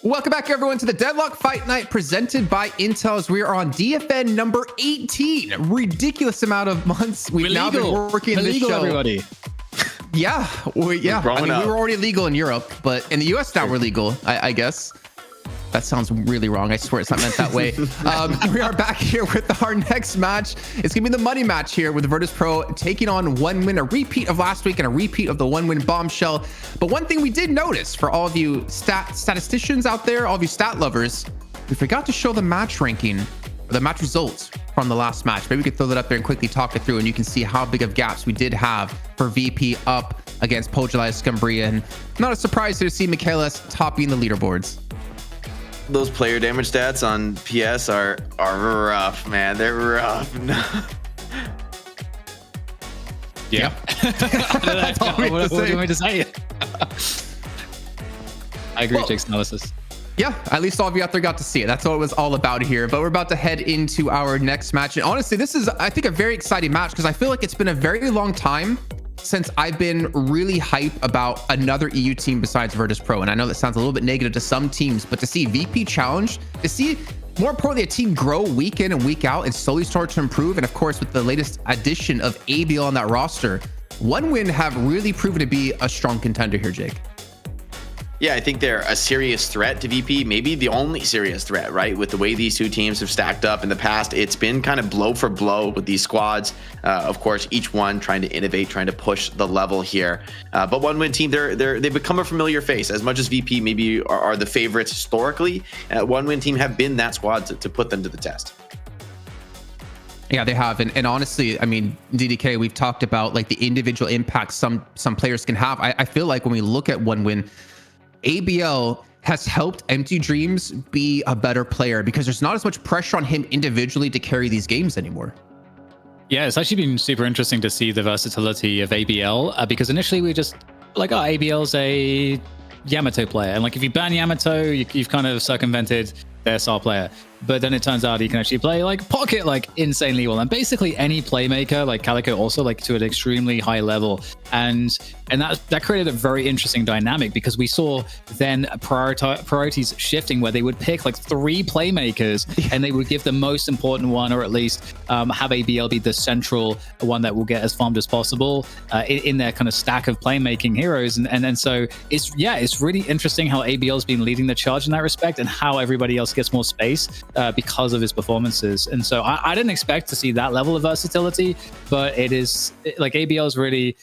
Welcome back, everyone, to the Deadlock Fight Night presented by Intel. As we are on DFN number 18. Ridiculous amount of months we've now been working this show. Everybody. Yeah, we were already legal in Europe, but in the US now we're legal, I guess. That sounds really wrong. I swear it's not meant that way. We are back here with our next match. It's going to be the money match here with Virtus Pro taking on One Win, a repeat of last week and a repeat of the One Win bombshell. But one thing we did notice for all of you statisticians out there, all of you stat lovers, we forgot to show the match ranking, or the match results from the last match. Maybe we could throw that up there and quickly talk it through, and you can see how big of gaps we did have for VP up against Pojali Scumbria. And not a surprise to see Michaelis topping the leaderboards. Those player damage stats on PS are rough, man. They're rough. Yeah. What do you want me to say? I agree with Jake's analysis. Yeah, at least all of you out there got to see it. That's what it was all about here. But we're about to head into our next match. And honestly, this is, I think, a very exciting match because I feel like it's been a very long time since I've been really hype about another EU team besides Virtus Pro. And I know that sounds a little bit negative to some teams, but to see VP challenge, to see more importantly a team grow week in and week out and slowly start to improve, and of course with the latest addition of ABL on that roster, One Win have really proven to be a strong contender here, Jake. Yeah, I think they're a serious threat to VP, maybe the only serious threat, right? With the way these two teams have stacked up in the past, it's been kind of blow for blow with these squads. Of course, each one trying to innovate, trying to push the level here. But One Win team, they've become a familiar face. As much as VP maybe are the favorites historically, One Win team have been that squad to put them to the test. Yeah, they have. And honestly, I mean, DDK, we've talked about like the individual impact some players can have. I feel like when we look at One Win, ABL has helped Empty Dreams be a better player because there's not as much pressure on him individually to carry these games anymore. Yeah, it's actually been super interesting to see the versatility of ABL because initially we just like, oh, ABL's a Yamato player. And like, if you ban Yamato, you've kind of circumvented their star player. But then it turns out he can actually play like Pocket like insanely well, and basically any playmaker like Calico also like to an extremely high level, and that created a very interesting dynamic because we saw then priorities shifting where they would pick like 3 playmakers and they would give the most important one, or at least have ABL be the central one that will get as farmed as possible in their kind of stack of playmaking heroes, and so it's really interesting how ABL's been leading the charge in that respect and how everybody else gets more space because of his performances. And so I didn't expect to see that level of versatility, but like ABL is really,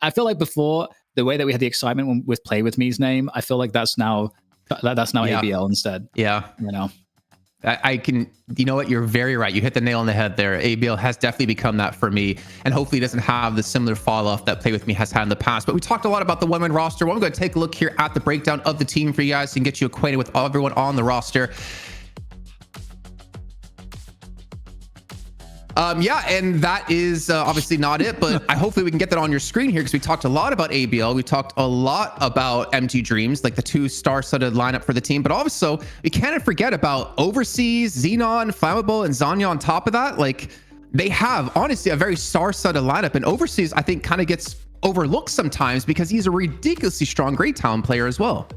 I feel like before, the way that we had the excitement with Play With Me's name, I feel like that's now ABL instead. Yeah. You know, you know what? You're very right. You hit the nail on the head there. ABL has definitely become that for me, and hopefully it doesn't have the similar fall off that Play With Me has had in the past. But we talked a lot about the One Win roster. Well, I'm going to take a look here at the breakdown of the team for you guys and get you acquainted with everyone on the roster. Yeah, and that is obviously not it, but hopefully we can get that on your screen here because we talked a lot about ABL. We talked a lot about Empty Dreams, like the 2 star-studded lineup for the team, but also we can't forget about Overseas, Xenon, Flammable, and Zanya on top of that. Like, they have, honestly, a very star-studded lineup, and Overseas, I think, kind of gets overlooked sometimes because he's a ridiculously strong Great Talent player as well.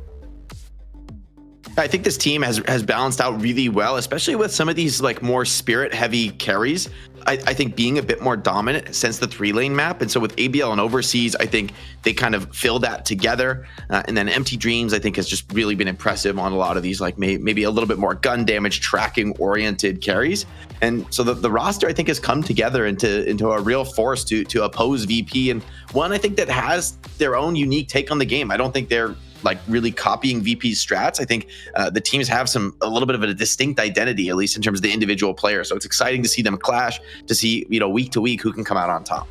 I think this team has balanced out really well, especially with some of these like more spirit heavy carries. I think being a bit more dominant since the 3-lane map. And so with ABL and Overseas, I think they kind of fill that together. And then Empty Dreams, I think, has just really been impressive on a lot of these, like maybe a little bit more gun damage tracking oriented carries. And so the roster, I think, has come together into a real force to oppose VP. And one, I think, that has their own unique take on the game. I don't think they're like really copying VP's strats. I think the teams have a little bit of a distinct identity, at least in terms of the individual players. So it's exciting to see them clash, to see, week to week who can come out on top.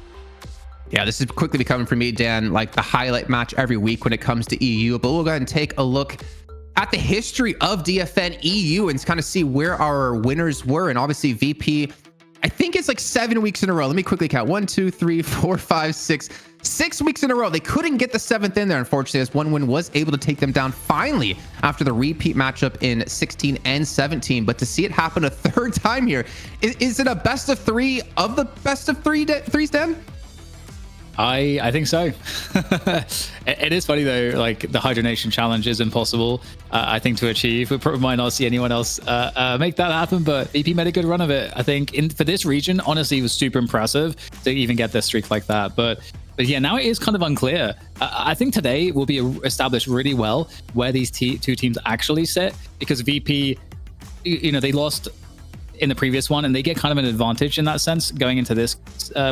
Yeah, this is quickly becoming for me, Dan, like the highlight match every week when it comes to EU. But we'll go ahead and take a look at the history of DFN EU and kind of see where our winners were. And obviously VP, I think it's like 7 weeks in a row. Let me quickly count. 1, 2, 3, 4, 5, 6. 6 weeks in a row. They couldn't get the 7th in there, unfortunately, as One Win was able to take them down finally after the repeat matchup in 16 and 17. But to see it happen a 3rd time here, is it a best of 3 of the best of 3 threes, Dan? I think so. It is funny though, like the hydronation challenge is impossible, I think, to achieve. We probably might not see anyone else make that happen, but VP made a good run of it. I think for this region, honestly, it was super impressive to even get their streak like that. But yeah, now it is kind of unclear. I think today will be established really well where these two teams actually sit, because VP, they lost in the previous one, and they get kind of an advantage in that sense going into this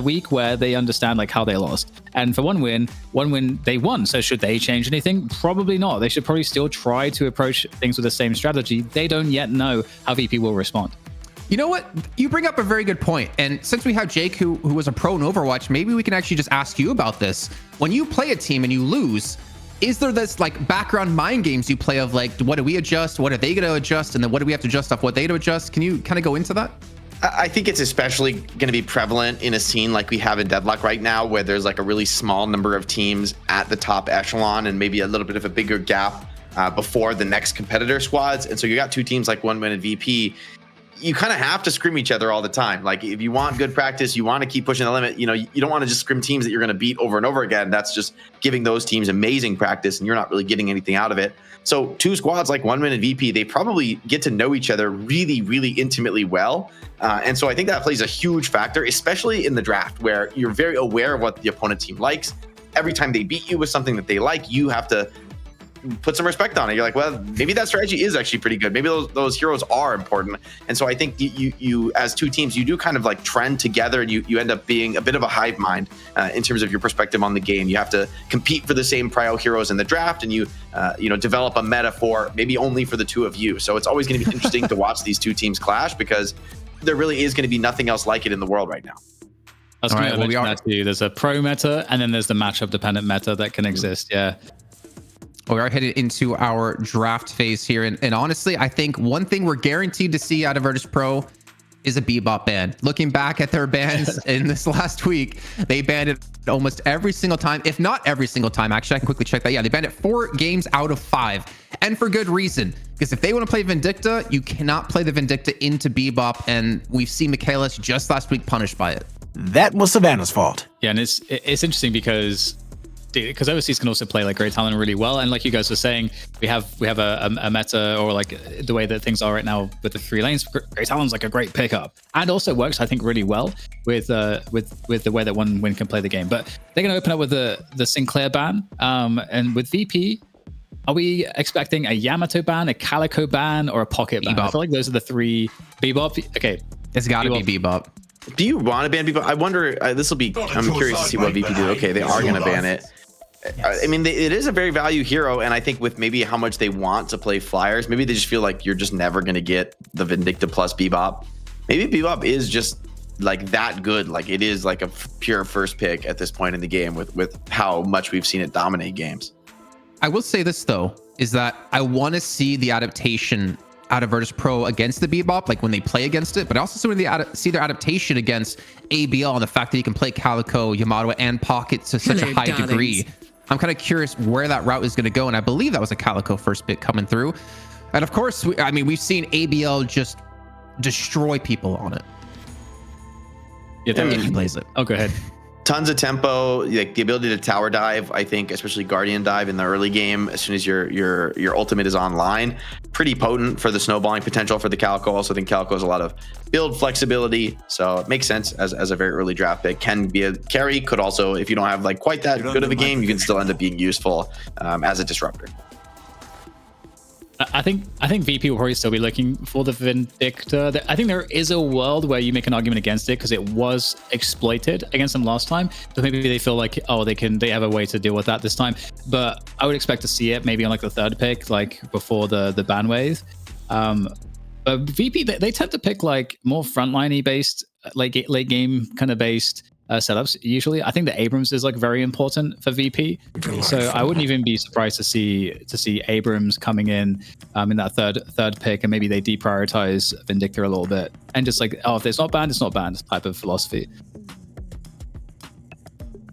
week, where they understand like how they lost. And for one win they won. So should they change anything? Probably not. They should probably still try to approach things with the same strategy. They don't yet know how VP will respond. You know what? You bring up a very good point. And since we have Jake, who was a pro in Overwatch, maybe we can actually just ask you about this. When you play a team and you lose, is there this like background mind games you play of like, what do we adjust? What are they going to adjust? And then what do we have to adjust off what they to adjust? Can you kind of go into that? I think it's especially going to be prevalent in a scene like we have in Deadlock right now, where there's like a really small number of teams at the top echelon and maybe a little bit of a bigger gap before the next competitor squads. And so you got two teams like OneWin and VP. You kind of have to scrim each other all the time. Like if you want good practice, you want to keep pushing the limit, you don't want to just scrim teams that you're going to beat over and over again. That's just giving those teams amazing practice and you're not really getting anything out of it. So two squads like OneWin and VP, they probably get to know each other really, really intimately well. And so I think that plays a huge factor, especially in the draft, where you're very aware of what the opponent team likes. Every time they beat you with something that they like, you have to put some respect on it. You're like, well, maybe that strategy is actually pretty good. Maybe those heroes are important. And so I think you as two teams, you do kind of like trend together, and you end up being a bit of a hive mind in terms of your perspective on the game. You have to compete for the same prio heroes in the draft, and you develop a metaphor maybe only for the two of you. So it's always going to be interesting to watch these two teams clash, because there really is going to be nothing else like it in the world right now. I was going to mention that to you. There's a pro meta, and then there's the matchup dependent meta that can exist. Yeah. We are headed into our draft phase here. And honestly, I think one thing we're guaranteed to see out of Virtus.pro is a Bebop ban. Looking back at their bans in this last week, they banned it almost every single time, if not every single time. Actually, I can quickly check that. Yeah, they banned it 4 games out of 5. And for good reason. Because if they want to play Vindicta, you cannot play the Vindicta into Bebop. And we've seen Michaelis just last week punished by it. That was Savannah's fault. Yeah, and it's interesting because overseas can also play like Great Talon really well, and like you guys were saying, we have a meta, or like the way that things are right now with the 3 lanes. Great Talon's like a great pickup, and also works, I think, really well with the way that OneWin can play the game. But they're going to open up with the Sinclair ban, and with VP, are we expecting a Yamato ban, a Calico ban, or a Pocket ban? Bebop. I feel like those are the 3. Bebop. Okay, it's got to be Bebop. Do you want to ban Bebop? I wonder. I'm curious to see what VP do. Okay, they are going to ban it. I mean, it is a very value hero, and I think with maybe how much they want to play Flyers, maybe they just feel like you're just never going to get the Vindicta plus Bebop. Maybe Bebop is just like that good. Like it is like a pure first pick at this point in the game with how much we've seen it dominate games. I will say this though, is that I want to see the adaptation out of Virtus.pro against the Bebop, like when they play against it, but I also want to see their adaptation against ABL and the fact that you can play Calico, Yamato, and Pocket to such a high degree. I'm kind of curious where that route is going to go, and I believe that was a Calico first pick coming through. And of course, we've seen ABL just destroy people on it. Yeah, if he plays it. Oh, go ahead. Tons of tempo, like the ability to tower dive. I think, especially Guardian dive in the early game, as soon as your ultimate is online, pretty potent for the snowballing potential for the Calico. Also, think Calico has a lot of build flexibility, so it makes sense as a very early draft pick. Can be a carry. Could also, if you don't have like quite that good of a game, you can still end up being useful as a disruptor. I think VP will probably still be looking for the Vindicta. I think there is a world where you make an argument against it because it was exploited against them last time. But maybe they feel like, oh, they have a way to deal with that this time. But I would expect to see it maybe on like the 3rd pick, like before the ban wave. But VP, they tend to pick like more frontliney based, like late game kind of based setups. Usually, I think the Abrams is like very important for VP. So I wouldn't even be surprised to see Abrams coming in that third pick, and maybe they deprioritize Vindicta a little bit and just like, oh, if it's not banned, it's not banned type of philosophy.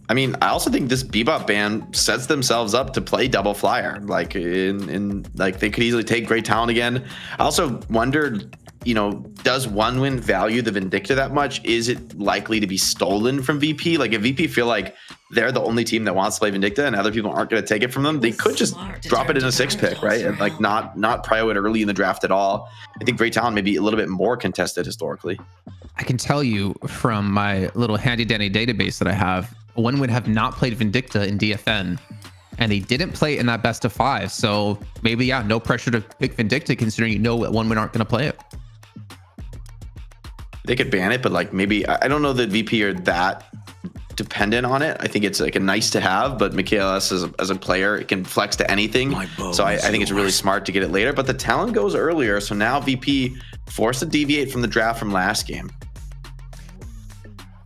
I mean, I also think this Bebop ban sets themselves up to play double flyer. Like in like they could easily take Great Talent again. I also wondered, does OneWin value the Vindicta that much? Is it likely to be stolen from VP? Like if VP feel like they're the only team that wants to play Vindicta and other people aren't going to take it from them, they could just drop it in a 6 pick, right? And like not prio it early in the draft at all. I think Great Talon may be a little bit more contested historically. I can tell you from my little handy dandy database that I have, OneWin have not played Vindicta in DFN. And they didn't play it in that best of 5. So maybe, yeah, no pressure to pick Vindicta considering that OneWin aren't going to play it. They could ban it, but like maybe, I don't know that VP are that dependent on it. I think it's like a nice to have, but Michaelis as a player, it can flex to anything. So I think it's really smart to get it later, but the talent goes earlier. So now VP forced to deviate from the draft from last game.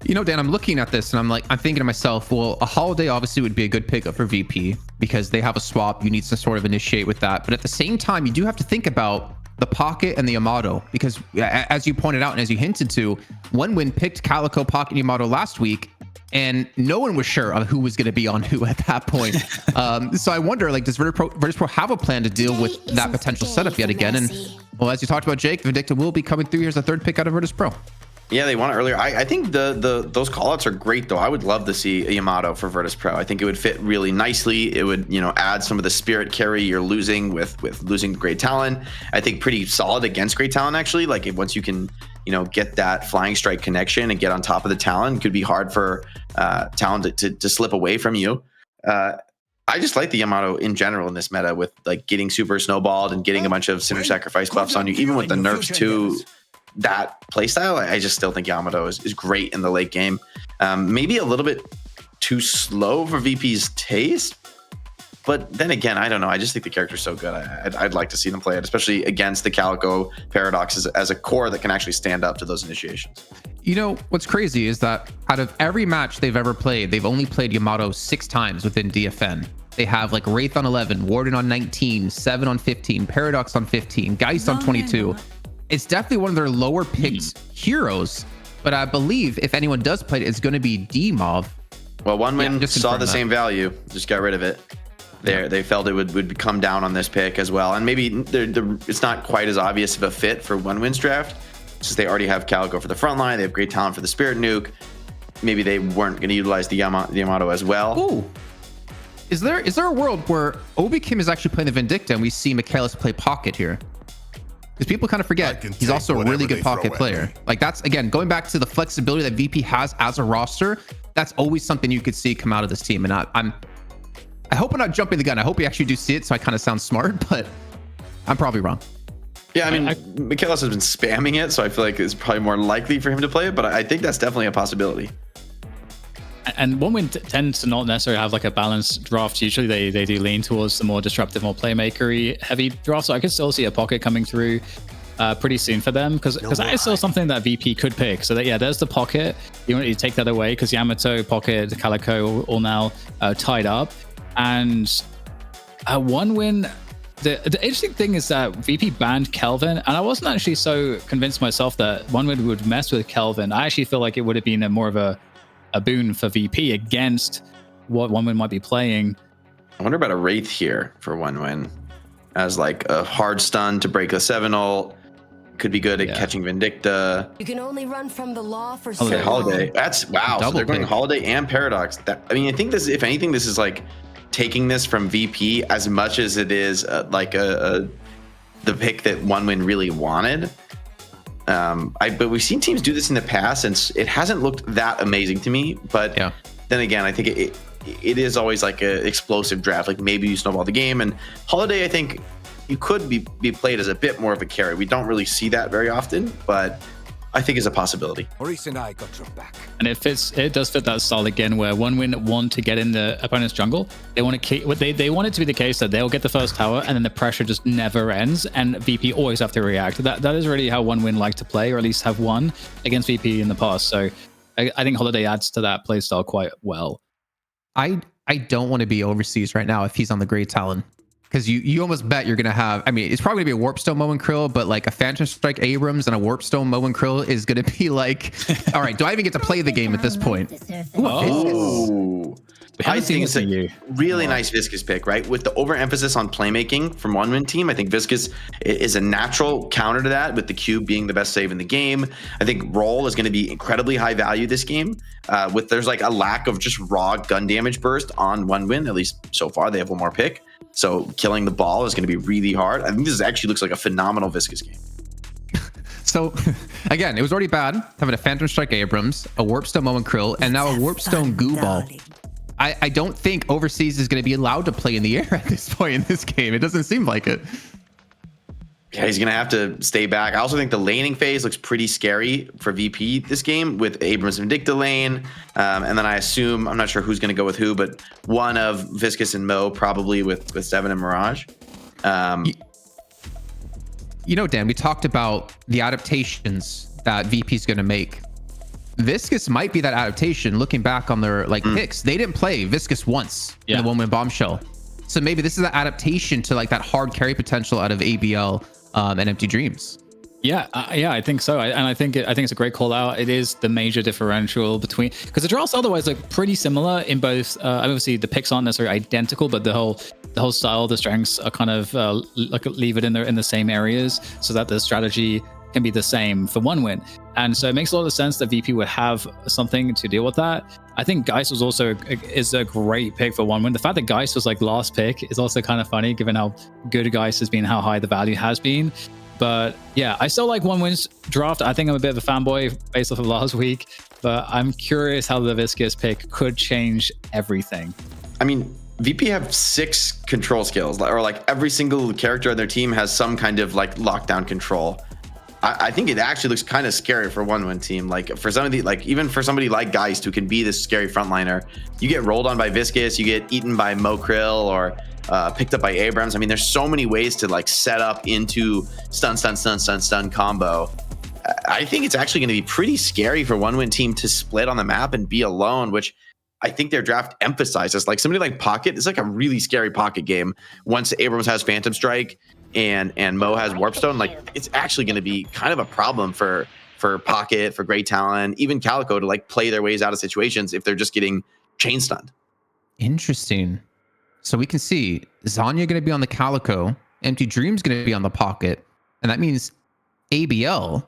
Dan, I'm looking at this and I'm thinking to myself, well, a Holiday obviously would be a good pickup for VP because they have a swap. You need to sort of initiate with that. But at the same time, you do have to think about the Pocket and the Yamato because as you pointed out and as you hinted to, OneWin picked Calico, Pocket, and Yamato last week and no one was sure of who was going to be on who at that point. So I wonder, like, does Virtus Pro have a plan to deal with that potential setup yet again? And well, as you talked about, Jake, Vindicta will be coming through here as the 3rd pick out of Virtus Pro. Yeah, they want it earlier. I think those callouts are great though. I would love to see a Yamato for Virtus Pro. I think it would fit really nicely. It would, add some of the spirit carry you're losing with losing Great Talon. I think pretty solid against Great Talon actually. Like once you can, get that flying strike connection and get on top of the Talon, it could be hard for Talon to slip away from you. I just like the Yamato in general in this meta with like getting super snowballed and getting a bunch of Sinner Sacrifice buffs on you, even with the nerfs to that playstyle. I just still think Yamato is great in the late game. Maybe a little bit too slow for VP's taste, but then again, I don't know. I just think the character's so good. I'd like to see them play it, especially against the Calico Paradox as a core that can actually stand up to those initiations. What's crazy is that out of every match they've ever played, they've only played Yamato 6 times within DFN. They have like Wraith on 11, Warden on 19, 7 on 15, Paradox on 15, Geist on 22. It's definitely one of their lower picked heroes, but I believe if anyone does play it, it's going to be D-Mov. Well, OneWin saw the same value, just got rid of it. They felt it would come down on this pick as well, and maybe it's not quite as obvious of a fit for OneWin's draft, since they already have Calico for the front line, they have Great Talent for the Spirit Nuke. Maybe they weren't going to utilize the Yamato as well. Ooh. Is there a world where Obi Kim is actually playing the Vindicta and we see Michaelis play Pocket here? Because people kind of forget he's also a really good Pocket player. Like that's, again, going back to the flexibility that VP has as a roster, that's always something you could see come out of this team. And I hope I'm not jumping the gun. I hope we actually do see it so I kind of sound smart, but I'm probably wrong. Yeah, I mean, Michaelis has been spamming it, so I feel like it's probably more likely for him to play it, but I think that's definitely a possibility. And OneWin tends to not necessarily have like a balanced draft. Usually they do lean towards the more disruptive, more playmaker-y heavy draft. So I could still see a Pocket coming through pretty soon for them because that is still something that VP could pick. So that, yeah, there's the Pocket. You want to take that away because Yamato, Pocket, the Calico all now tied up. And OneWin, the interesting thing is that VP banned Kelvin, and I wasn't actually so convinced myself that OneWin would mess with Kelvin. I actually feel like it would have been more of a boon for VP against what OneWin might be playing. I wonder about a Wraith here for OneWin as like a hard stun to break the 7 ult. Could be good at catching Vindicta. You can only run from the law for so long. Holiday. That's wow. So they're going Holiday and Paradox. I mean, I think this, if anything, this is like taking this from VP as much as it is like the pick that OneWin really wanted. But we've seen teams do this in the past, and it hasn't looked that amazing to me. But then again, I think it is always like an explosive draft. Like maybe you snowball the game, and Holiday, I think you could be played as a bit more of a carry. We don't really see that very often, but I think is a possibility. Maurice and I got your back. And it does fit that style again, where OneWin want to get in the opponent's jungle. They want they want it to be the case that they'll get the first tower, and then the pressure just never ends, and VP always have to react. That is really how OneWin like to play, or at least have won against VP in the past. So I think Holiday adds to that play style quite well. I don't want to be overseas right now if he's on the Great Talon. Because you almost bet you're going to have, I mean, it's probably going to be a Warpstone Mo and Krill, but like a Phantom Strike Abrams and a Warpstone Mo and Krill is going to be like, all right, do I even get to play the game at this point? Oh. I think it's a really nice Viscous pick, right? With the overemphasis on playmaking from one win team, I think Viscous is a natural counter to that, with the cube being the best save in the game. I think roll is going to be incredibly high value this game. There's like a lack of just raw gun damage burst on one win, at least so far. They have one more pick. So killing the ball is going to be really hard. I think this actually looks like a phenomenal Viscous game. So, again, it was already bad having a Phantom Strike Abrams, a Warpstone Mo and Krill, and now a Warpstone Goo Ball. I don't think Overseas is going to be allowed to play in the air at this point in this game. It doesn't seem like it. Yeah, he's going to have to stay back. I also think the laning phase looks pretty scary for VP this game, with Abrams and Vindicta lane. And then I assume, I'm not sure who's going to go with who, but one of Viscous and Mo probably with Seven and Mirage. You know, Dan, we talked about the adaptations that VP is going to make. Viscous might be that adaptation. Looking back on their picks, they didn't play Viscous once in the one-win bombshell. So maybe this is an adaptation to like that hard carry potential out of ABL and Empty Dreams. Yeah, I think so. I think it's a great call out. It is the major differential between, because the drafts otherwise look pretty similar in both. Obviously, the picks aren't necessarily identical, but the whole style, the strengths are kind of leave it in the same areas, so that the strategy can be the same for one win. And so it makes a lot of sense that VP would have something to deal with that. I think Geist was also is a great pick for one win. The fact that Geist was like last pick is also kind of funny, given how good Geist has been, how high the value has been. But yeah, I still like one win's draft. I think I'm a bit of a fanboy based off of last week, but I'm curious how the Viscous pick could change everything. I mean, VP have 6 control skills, or like every single character on their team has some kind of like lockdown control. I think it actually looks kind of scary for one win team. Like for somebody, like even for somebody like Geist, who can be this scary frontliner, you get rolled on by Viscous, you get eaten by Mo Krill, or picked up by Abrams. I mean, there's so many ways to like set up into stun combo. I think it's actually going to be pretty scary for one win team to split on the map and be alone, which I think their draft emphasizes. Like somebody like Pocket is like a really scary Pocket game. Once Abrams has Phantom Strike and Mo has Warpstone, like it's actually going to be kind of a problem for Pocket, for Great Talent, even Calico to like play their ways out of situations if they're just getting chain stunned. Interesting. So we can see Zanya going to be on the Calico, Empty Dreams going to be on the Pocket, and that means ABL.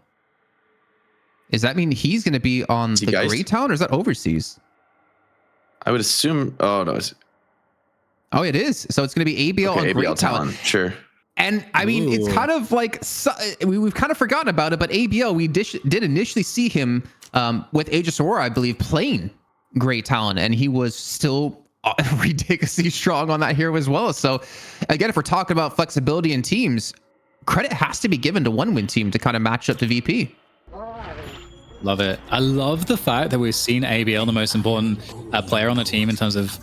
Does that mean he's going to be on the Great Talent, or is that Overseas? I would assume. Oh no. Oh, it is. So it's going to be ABL on Great Talent. Sure. And I mean, it's kind of like we've kind of forgotten about it, but ABL, we did initially see him with Aegis Aurora, I believe, playing Great Talent, and he was still ridiculously strong on that hero as well. So again, if we're talking about flexibility in teams, credit has to be given to one win team to kind of match up to VP. Love it. I love the fact that we've seen ABL, the most important player on the team in terms of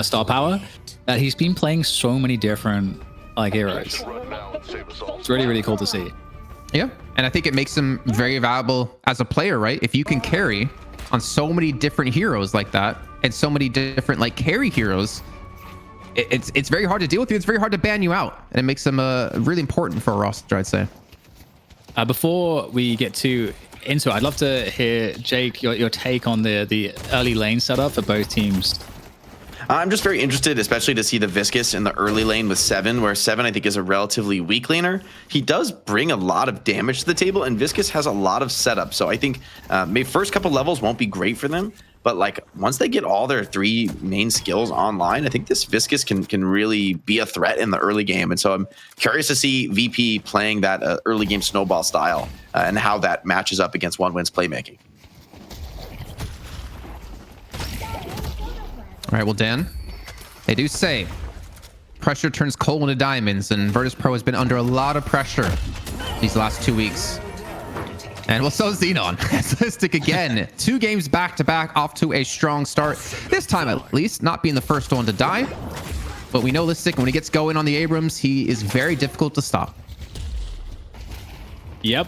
star power, that he's been playing so many different heroes. It's really, really cool to see. Yeah, and I think it makes him very valuable as a player, right? If you can carry on so many different heroes like that, and so many different like carry heroes, it's very hard to deal with you. It's very hard to ban you out, and it makes them really important for a roster, I'd say. Before we get into it, I'd love to hear, Jake, your take on the early lane setup for both teams. I'm just very interested, especially to see the Viscous in the early lane with Seven, where Seven I think is a relatively weak laner. He does bring a lot of damage to the table, and Viscous has a lot of setup. So I think maybe first couple levels won't be great for them, but like once they get all their 3 main skills online, I think this Viscous can really be a threat in the early game. And so I'm curious to see VP playing that early game snowball style and how that matches up against one win's playmaking. All right, well, Dan, they do say pressure turns coal into diamonds, and Virtus.pro has been under a lot of pressure these last 2 weeks. And well, so Xenon. Slistic again. 2 games back-to-back, off to a strong start. This time, at least, not being the first one to die. But we know Listic, when he gets going on the Abrams, he is very difficult to stop. Yep.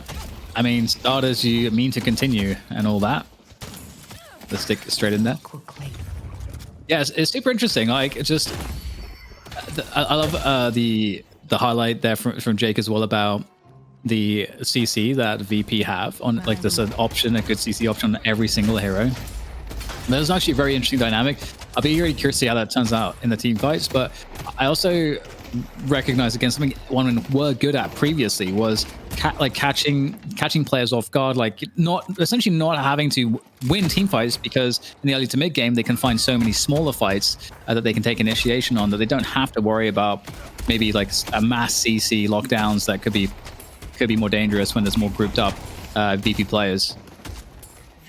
I mean, starters, you mean to continue and all that. Listic straight in there. Yeah, it's super interesting. Like, it's just, I love the highlight there from Jake as well about the CC that VP have on, like, there's an option, a good CC option on every single hero. There's actually a very interesting dynamic. I'll be really curious to see how that turns out in the team fights, but I also recognize again something OneWin were good at previously was catching players off guard, like essentially not having to win team fights, because in the early to mid game they can find so many smaller fights that they can take initiation on, that they don't have to worry about maybe like a mass CC lockdowns that could be more dangerous when there's more grouped up VP players.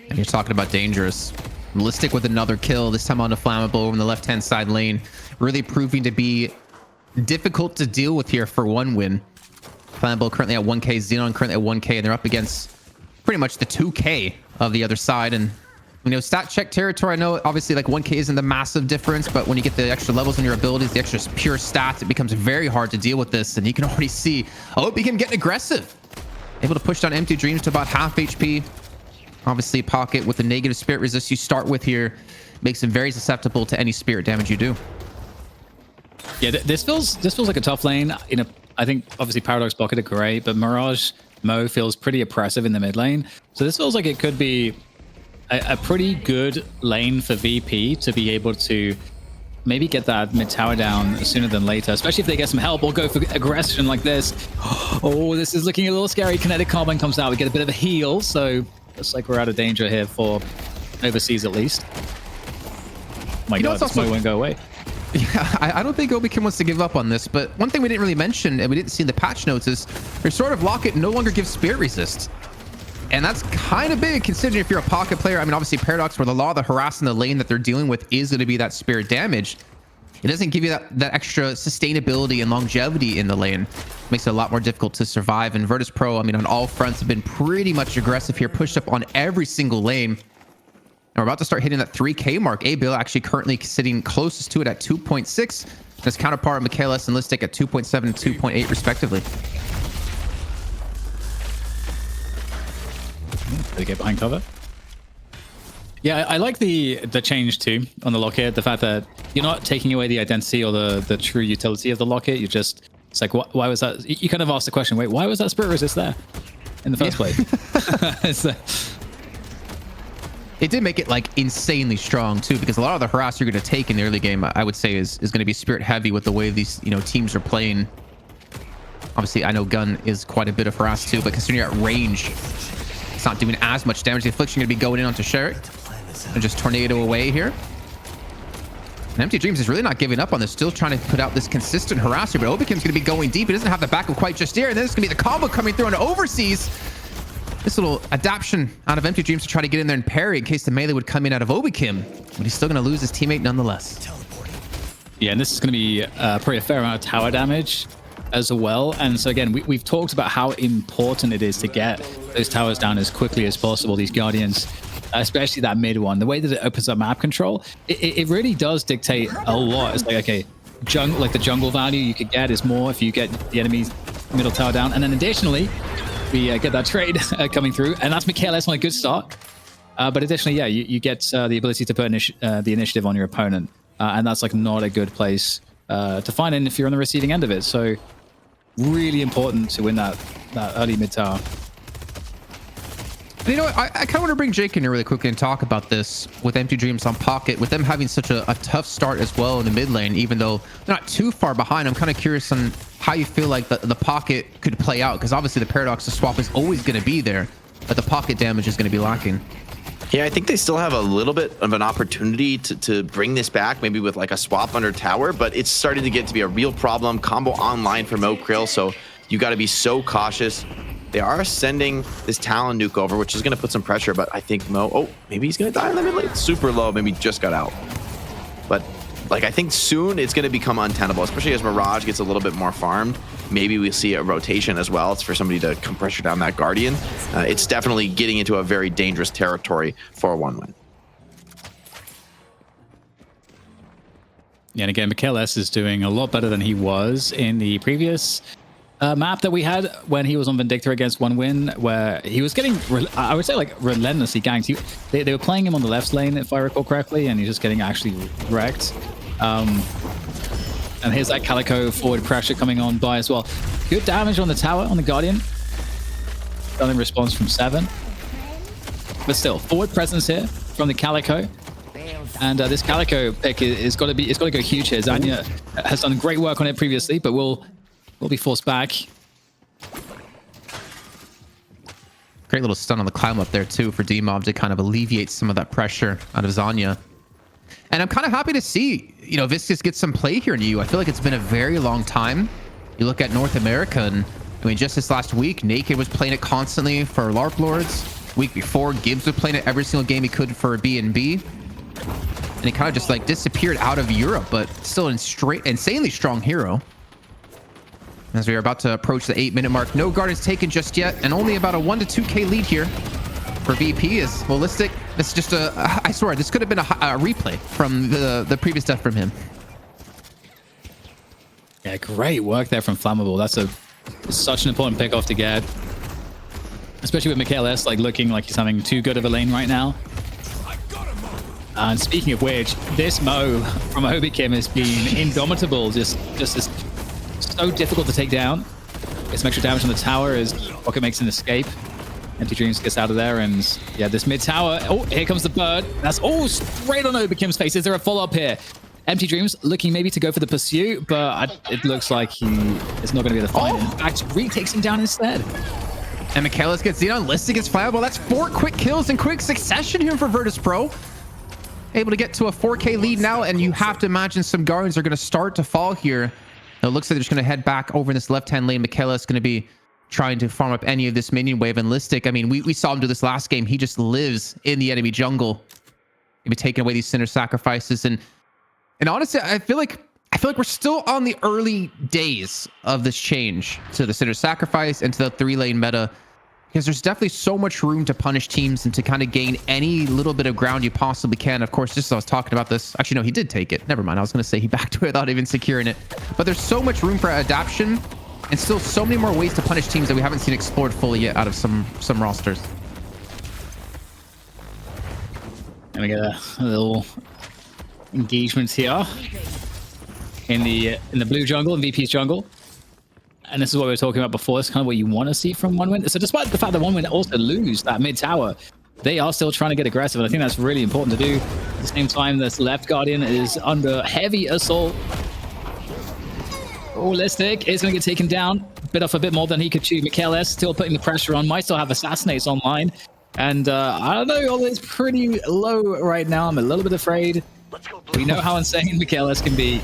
And you're talking about dangerous. Ballistic with another kill, this time on the Flammable in the left-hand side lane. Really proving to be difficult to deal with here for OneWin. Flammable currently at 1k, Xenon currently at 1k, and they're up against pretty much the 2k of the other side. And, you know, stat check territory, I know obviously like 1k isn't the massive difference, but when you get the extra levels in your abilities, the extra pure stats, it becomes very hard to deal with this. And you can already see OBKim getting aggressive. Able to push down Empty Dreams to about half HP. Obviously, Pocket with the negative spirit resist you start with here makes him very susceptible to any spirit damage you do. Yeah, this feels like a tough lane. You know, I think obviously Paradox Pocket are great, but Mirage Mo feels pretty oppressive in the mid lane. So this feels like it could be a pretty good lane for VP to be able to maybe get that mid tower down sooner than later, especially if they get some help or go for aggression like this. Oh, this is looking a little scary. Kinetic Carbine comes out. We get a bit of a heal, so looks like we're out of danger here for overseas at least. Oh my God, this Mo won't go away. Yeah, I don't think OBKim wants to give up on this, but one thing we didn't really mention and we didn't see in the patch notes is your Sword of Locket no longer gives spirit resist. And that's kind of big considering if you're a Pocket player. I mean, obviously Paradox, where the law of the harass in the lane that they're dealing with is going to be that spirit damage. It doesn't give you that extra sustainability and longevity in the lane. Makes it a lot more difficult to survive. And Virtus.pro, I mean, on all fronts have been pretty much aggressive here, pushed up on every single lane. And we're about to start hitting that 3k mark. ABL actually currently sitting closest to it at 2.6. His counterpart, Michaelis and Listic at 2.7 and 2.8 respectively. They get behind cover. Yeah, I like the change too on the locket. The fact that you're not taking away the identity or the true utility of the locket. You just, it's like, why was that? You kind of ask the question, wait, why was that spirit resist there in the first place? It did make it like insanely strong too, because a lot of the harass you're going to take in the early game, I would say, is going to be spirit heavy with the way these teams are playing. Obviously, I know Gun is quite a bit of harass too, but considering you're at range, it's not doing as much damage. The affliction going to be going in onto Sherrick and just tornado away here. And Empty Dreams is really not giving up on this, still trying to put out this consistent harasser, but OBKim's going to be going deep. He doesn't have the backup quite just here, and then it's going to be the combo coming through on overseas. This little adaptation out of Empty Dreams to try to get in there and parry in case the melee would come in out of OBKim, but he's still going to lose his teammate nonetheless. Yeah, and this is going to be probably a fair amount of tower damage as well. And so again, we've talked about how important it is to get those towers down as quickly as possible, these Guardians, especially that mid one. The way that it opens up map control, it really does dictate a lot. It's like, okay, the jungle value you could get is more if you get the enemy's middle tower down. And then additionally, we get that trade coming through, and that's Michaelis on a good start. But additionally, yeah, you get the ability to put the initiative on your opponent, and that's like not a good place to find in if you're on the receiving end of it. So really important to win that early mid tower. You know what? I kind of want to bring Jake in here really quickly and talk about this with Empty Dreams on Pocket, with them having such a tough start as well in the mid lane, even though they're not too far behind. I'm kind of curious on how you feel like the Pocket could play out, because obviously the Paradox, the swap is always going to be there, but the Pocket damage is going to be lacking. Yeah, I think they still have a little bit of an opportunity to bring this back, maybe with like a swap under tower, but it's starting to get to be a real problem. Combo online for Mo Krill, so you got to be so cautious. They are sending this Talon nuke over, which is going to put some pressure, but I think Mo, oh, maybe he's going to die in the mid lane. Super low, maybe just got out. But like, I think soon it's going to become untenable, especially as Mirage gets a little bit more farmed. Maybe we see a rotation as well. It's for somebody to come pressure down that Guardian. It's definitely getting into a very dangerous territory for a one-win. Yeah, and again, Michaelis is doing a lot better than he was in the previous map that we had when he was on Vindicta against OneWin, where he was getting, I would say, like relentlessly ganked. They were playing him on the left lane, if I recall correctly, and he's just getting actually wrecked. And here's that Calico forward pressure coming on by as well. Good damage on the tower, on the Guardian. Stunning response from 7. But still, forward presence here from the Calico. And this Calico pick is got to be, it's got to go huge here. Zanya has done great work on it previously, but will be forced back. Great little stun on the climb up there too for D-Mob to kind of alleviate some of that pressure out of Zanya. And I'm kind of happy to see, you know, Viscus get some play here in EU. I feel like it's been a very long time. You look at North America, and I mean, just this last week, Naked was playing it constantly for LARP Lords. Week before, Gibbs was playing it every single game he could for B&B. And he kind of just like disappeared out of Europe, but still insanely strong hero. As we are about to approach the 8-minute mark, no guard is taken just yet, and only about a 1 to 2k lead here for VP is Holistic. This is just I swear, this could have been a replay from the previous death from him. Yeah, great work there from Flammable. That's such an important pick off to get, especially with Michaelis like looking like he's having too good of a lane right now. And speaking of which, this Mo from Obikim has been indomitable. Just is so difficult to take down. Gets some extra damage on the tower as Rocket makes an escape. Empty Dreams gets out of there, and yeah, this mid tower. Oh, here comes the bird. That's all straight on Obikim's face. Is there a follow-up here? Empty Dreams looking maybe to go for the pursuit, but it looks like he is not going to be the fight. In fact, Reed takes him down instead. And Michaelis gets Xenon. Listic gets Flammable. That's 4 quick kills in quick succession here for Virtus.pro. Able to get to a 4k lead now, and you have to imagine some Guardians are going to start to fall here. It looks like they're just going to head back over in this left-hand lane. Michaelis is going to be trying to farm up any of this minion wave. And Listic, I mean, we saw him do this last game. He just lives in the enemy jungle. He'll be taking away these Sinner sacrifices. And honestly, I feel like we're still on the early days of this change to the Sinner sacrifice and to the 3-lane meta. Because there's definitely so much room to punish teams and to kind of gain any little bit of ground you possibly can. Of course, just as I was talking about this, actually, no, he did take it. Never mind. I was going to say he backed away without even securing it. But there's so much room for adaptation and still so many more ways to punish teams that we haven't seen explored fully yet out of some rosters. And we get a little engagement here in the blue jungle, in VP's jungle. And this is what we were talking about before. It's kind of what you want to see from OneWin. So despite the fact that OneWin also lose that mid tower, they are still trying to get aggressive. And I think that's really important to do. At the same time, this left Guardian is under heavy assault. Holistic is going to get taken down. Bit off a bit more than he could chew. Michaelis still putting the pressure on. Might still have Assassinates online. And I don't know, all is pretty low right now. I'm a little bit afraid. We know how insane Michaelis can be.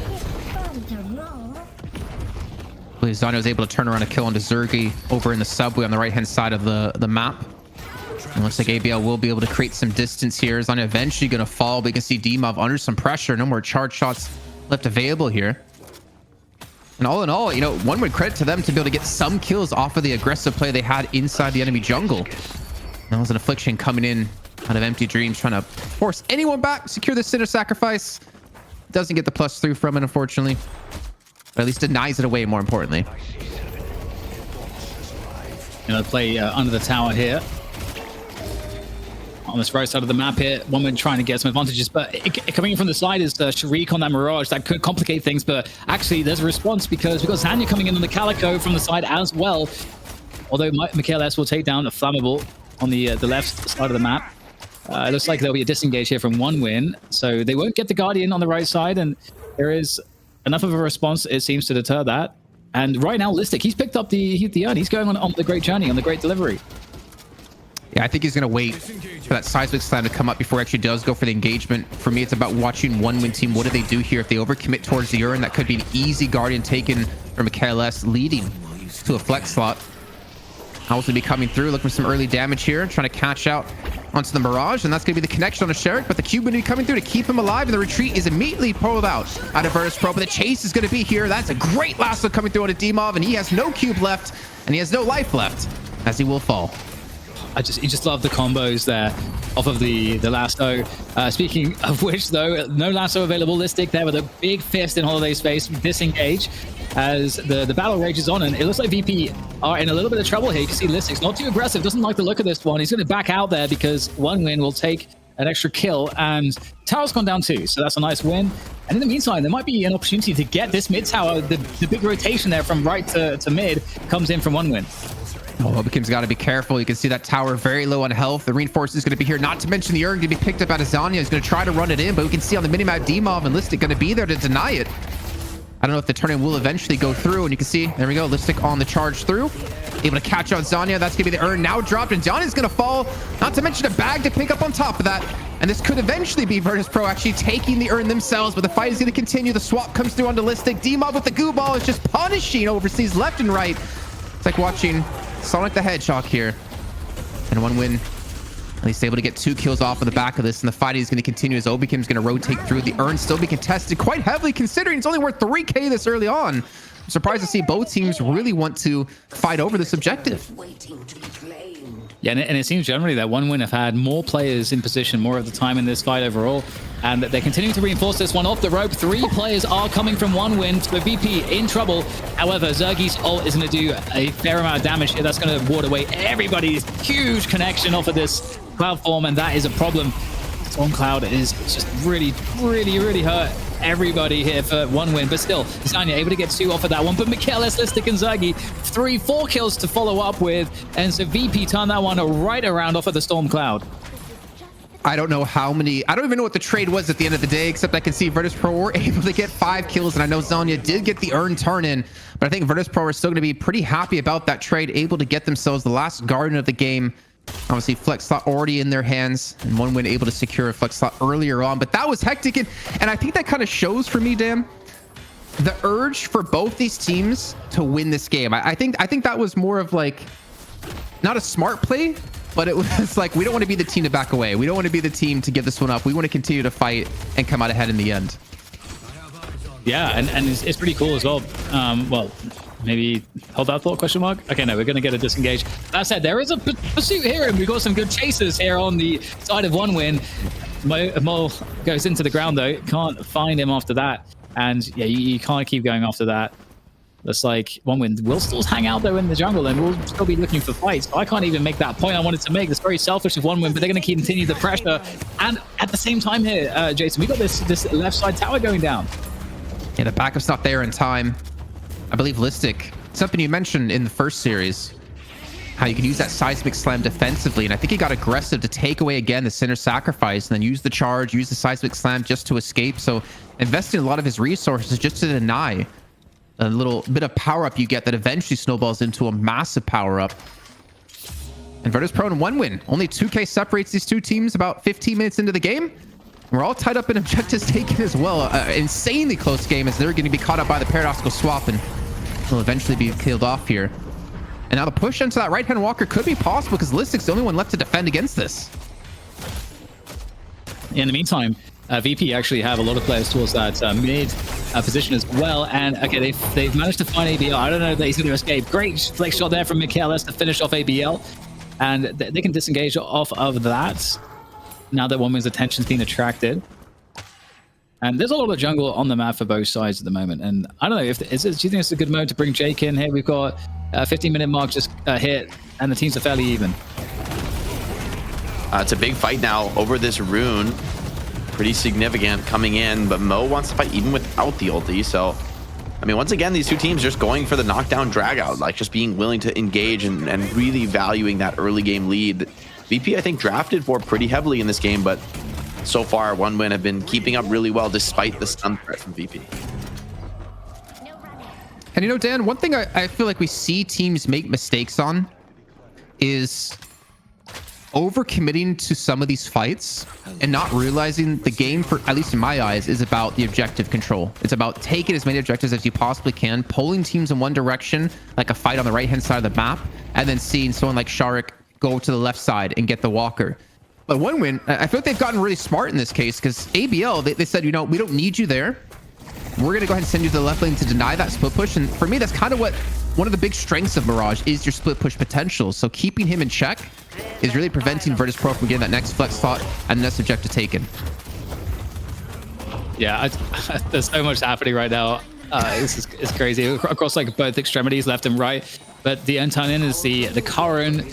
Zanya was able to turn around a kill onto Zergi over in the subway on the right-hand side of the map. It looks like ABL will be able to create some distance here. Zanya eventually going to fall, but you can see D-Mob under some pressure. No more charge shots left available here. And all in all, you know, OneWin credit to them to be able to get some kills off of the aggressive play they had inside the enemy jungle. That was an Affliction coming in out of Empty Dreams, trying to force anyone back, secure the Sinner sacrifice. Doesn't get the +3 from it, unfortunately. But at least denies it away, more importantly. Gonna play under the tower here. On this right side of the map here, OneWin trying to get some advantages, but coming in from the side is Sharik on that Mirage. That could complicate things, but actually there's a response because we've got Zanya coming in on the Calico from the side as well. Although Michaelis will take down a Flammable on the left side of the map. It looks like there'll be a disengage here from OneWin, so they won't get the Guardian on the right side, and there is enough of a response, it seems, to deter that. And right now, Listic, he's picked up the urn. He's going on the great journey, on the great delivery. Yeah, I think he's going to wait for that seismic slam to come up before he actually does go for the engagement. For me, it's about watching OneWin team. What do they do here? If they overcommit towards the urn, that could be an easy Guardian taken from Michaelis, leading to a flex slot. Owls will be coming through, looking for some early damage here, trying to catch out onto the Mirage, and that's going to be the connection on a Sherrick, but the cube will be coming through to keep him alive, and the retreat is immediately pulled out of Virtus.pro, but the chase is going to be here. That's a great lasso coming through onto D-Mob, and he has no cube left, and he has no life left, as he will fall. You just love the combos there off of the lasso. Speaking of which, though, no lasso available. Listic there with a big fist in Holiday's face. Disengage as the battle rages on, and it looks like VP are in a little bit of trouble here. You can see Listic's not too aggressive, doesn't like the look of this one. He's going to back out there because OneWin will take an extra kill, and tower's gone down too, so that's a nice win. And in the meantime, there might be an opportunity to get this mid tower. The big rotation there from right to mid comes in from OneWin. Oh, Obakim's got to be careful. You can see that tower very low on health. The reinforce is going to be here. Not to mention the Urn going to be picked up out of Zanya. He's going to try to run it in, but we can see on the minimap Dmov and Listic going to be there to deny it. I don't know if the turn-in will eventually go through, and you can see, there we go, Listic on the charge through. Able to catch out Zanya. That's going to be the Urn now dropped, and Zanya's going to fall. Not to mention a bag to pick up on top of that. And this could eventually be Virtus.pro actually taking the Urn themselves, but the fight is going to continue. The swap comes through onto Listic. Dmov with the goo ball is just punishing Overseas left and right. It's like watching Sonic the Hedgehog here. And 1win, at least able to get 2 kills off of the back of this, and the fight is going to continue as Obakim's going to rotate through. The Urn still be contested quite heavily, considering it's only worth 3k this early on. I'm surprised to see both teams really want to fight over this objective. Yeah, and it seems generally that 1win have had more players in position more of the time in this fight overall, and they're continuing to reinforce this one off the rope. 3 players are coming from 1win, so VP in trouble. However, Zergi's ult is going to do a fair amount of damage here. That's going to ward away everybody's huge connection off of this cloud form, and that is a problem. Storm Cloud is just really hurt everybody here for 1win, but still, Zanya able to get 2 off of that one, but Michaelis, Listic, and Zergi, 4 kills to follow up with, and so VP turned that one right around off of the Storm Cloud. I don't know how many, I don't even know what the trade was at the end of the day, except I can see Virtus.pro were able to get 5 kills, and I know Zanya did get the Urn turn in, but I think Virtus.pro are still going to be pretty happy about that trade, able to get themselves the last Guardian of the game. Obviously, flex slot already in their hands, and 1win able to secure a flex slot earlier on, but that was hectic, and I think that kind of shows for me, Dan, the urge for both these teams to win this game. I think that was more of like, not a smart play, but it was like, we don't want to be the team to back away. We don't want to be the team to give this one up. We want to continue to fight and come out ahead in the end. Yeah, and it's pretty cool as well. Well, maybe hold that thought, question mark. Okay, no, we're going to get a disengage. That said, there is a pursuit here, and we've got some good chasers here on the side of 1win. Mo goes into the ground, though. Can't find him after that. And yeah, you can't keep going after that. That's like 1win will still hang out, though, in the jungle, and we'll still be looking for fights. So I can't even make that point I wanted to make. It's very selfish of 1win, but they're going to continue the pressure. And at the same time here, Jason, we got this left side tower going down. Yeah, the backup's not there in time. I believe Listic, something you mentioned in the first series, how you can use that seismic slam defensively, and I think he got aggressive to take away again the center sacrifice, and then use the charge, use the seismic slam just to escape. So investing a lot of his resources just to deny a little bit of power up you get that eventually snowballs into a massive power up. And Virtus.pro and 1win, only 2k separates these two teams about 15 minutes into the game. We're all tied up in objectives taken as well. Insanely close game, as they're going to be caught up by the paradoxical swap and will eventually be killed off here. And now the push into that right-hand walker could be possible, because Listic's the only one left to defend against this. In the meantime, VP actually have a lot of players towards that mid position as well. And okay, they've managed to find ABL. I don't know that he's going to escape. Great flex shot there from Michaelis to finish off ABL. And they can disengage off of that now that 1win's attention's been attracted. And there's a lot of jungle on the map for both sides at the moment. And I don't know, do you think it's a good moment to bring Jake in here? We've got a 15-minute mark just hit, and the teams are fairly even. It's a big fight now over this rune. Pretty significant coming in, but Mo wants to fight even without the ulti. So, I mean, once again, these two teams just going for the knockdown drag out, like just being willing to engage and really valuing that early game lead. VP, I think, drafted for pretty heavily in this game, but so far, 1win have been keeping up really well despite the stun threat from VP. And you know, Dan, one thing I feel like we see teams make mistakes on is overcommitting to some of these fights and not realizing the game, for at least in my eyes, is about the objective control. It's about taking as many objectives as you possibly can, pulling teams in one direction, like a fight on the right-hand side of the map, and then seeing someone like Sharik go to the left side and get the walker. But 1win, I feel like they've gotten really smart in this case, because ABL, they said, you know, we don't need you there. We're going to go ahead and send you to the left lane to deny that split push. And for me, that's kind of what one of the big strengths of Mirage is, your split push potential. So keeping him in check is really preventing Virtus.pro from getting that next flex slot and the next objective taken. Yeah, there's so much happening right now. It's crazy across like both extremities, left and right. But the Antonin is the current